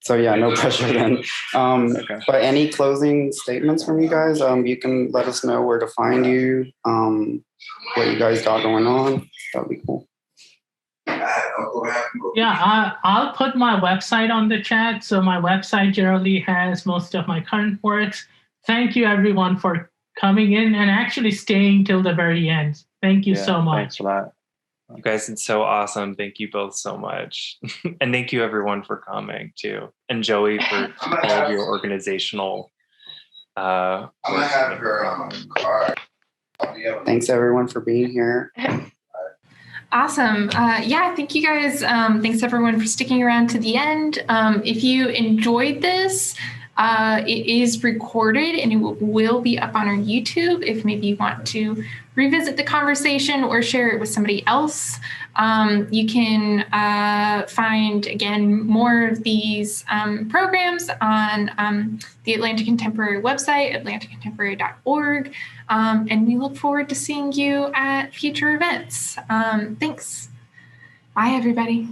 So yeah, no pressure then. Okay. But any closing statements from you guys? You can let us know where to find you, what you guys got going on. That'd be cool. Yeah, I'll put my website on the chat. So my website generally has most of my current works. Thank you everyone for coming in and actually staying till the very end. Thank you so much. Thanks a lot. You guys did so awesome. Thank you both so much. And thank you everyone for coming too. And Joey for all of your organizational I'm gonna have her on card. Thanks everyone for being here. Awesome. Thank you guys. Thanks everyone for sticking around to the end. If you enjoyed this, It is recorded and it will be up on our YouTube if maybe you want to revisit the conversation or share it with somebody else. You can find, again, more of these programs on the Atlanta Contemporary website, atlantacontemporary.org. And we look forward to seeing you at future events. Thanks. Bye, everybody.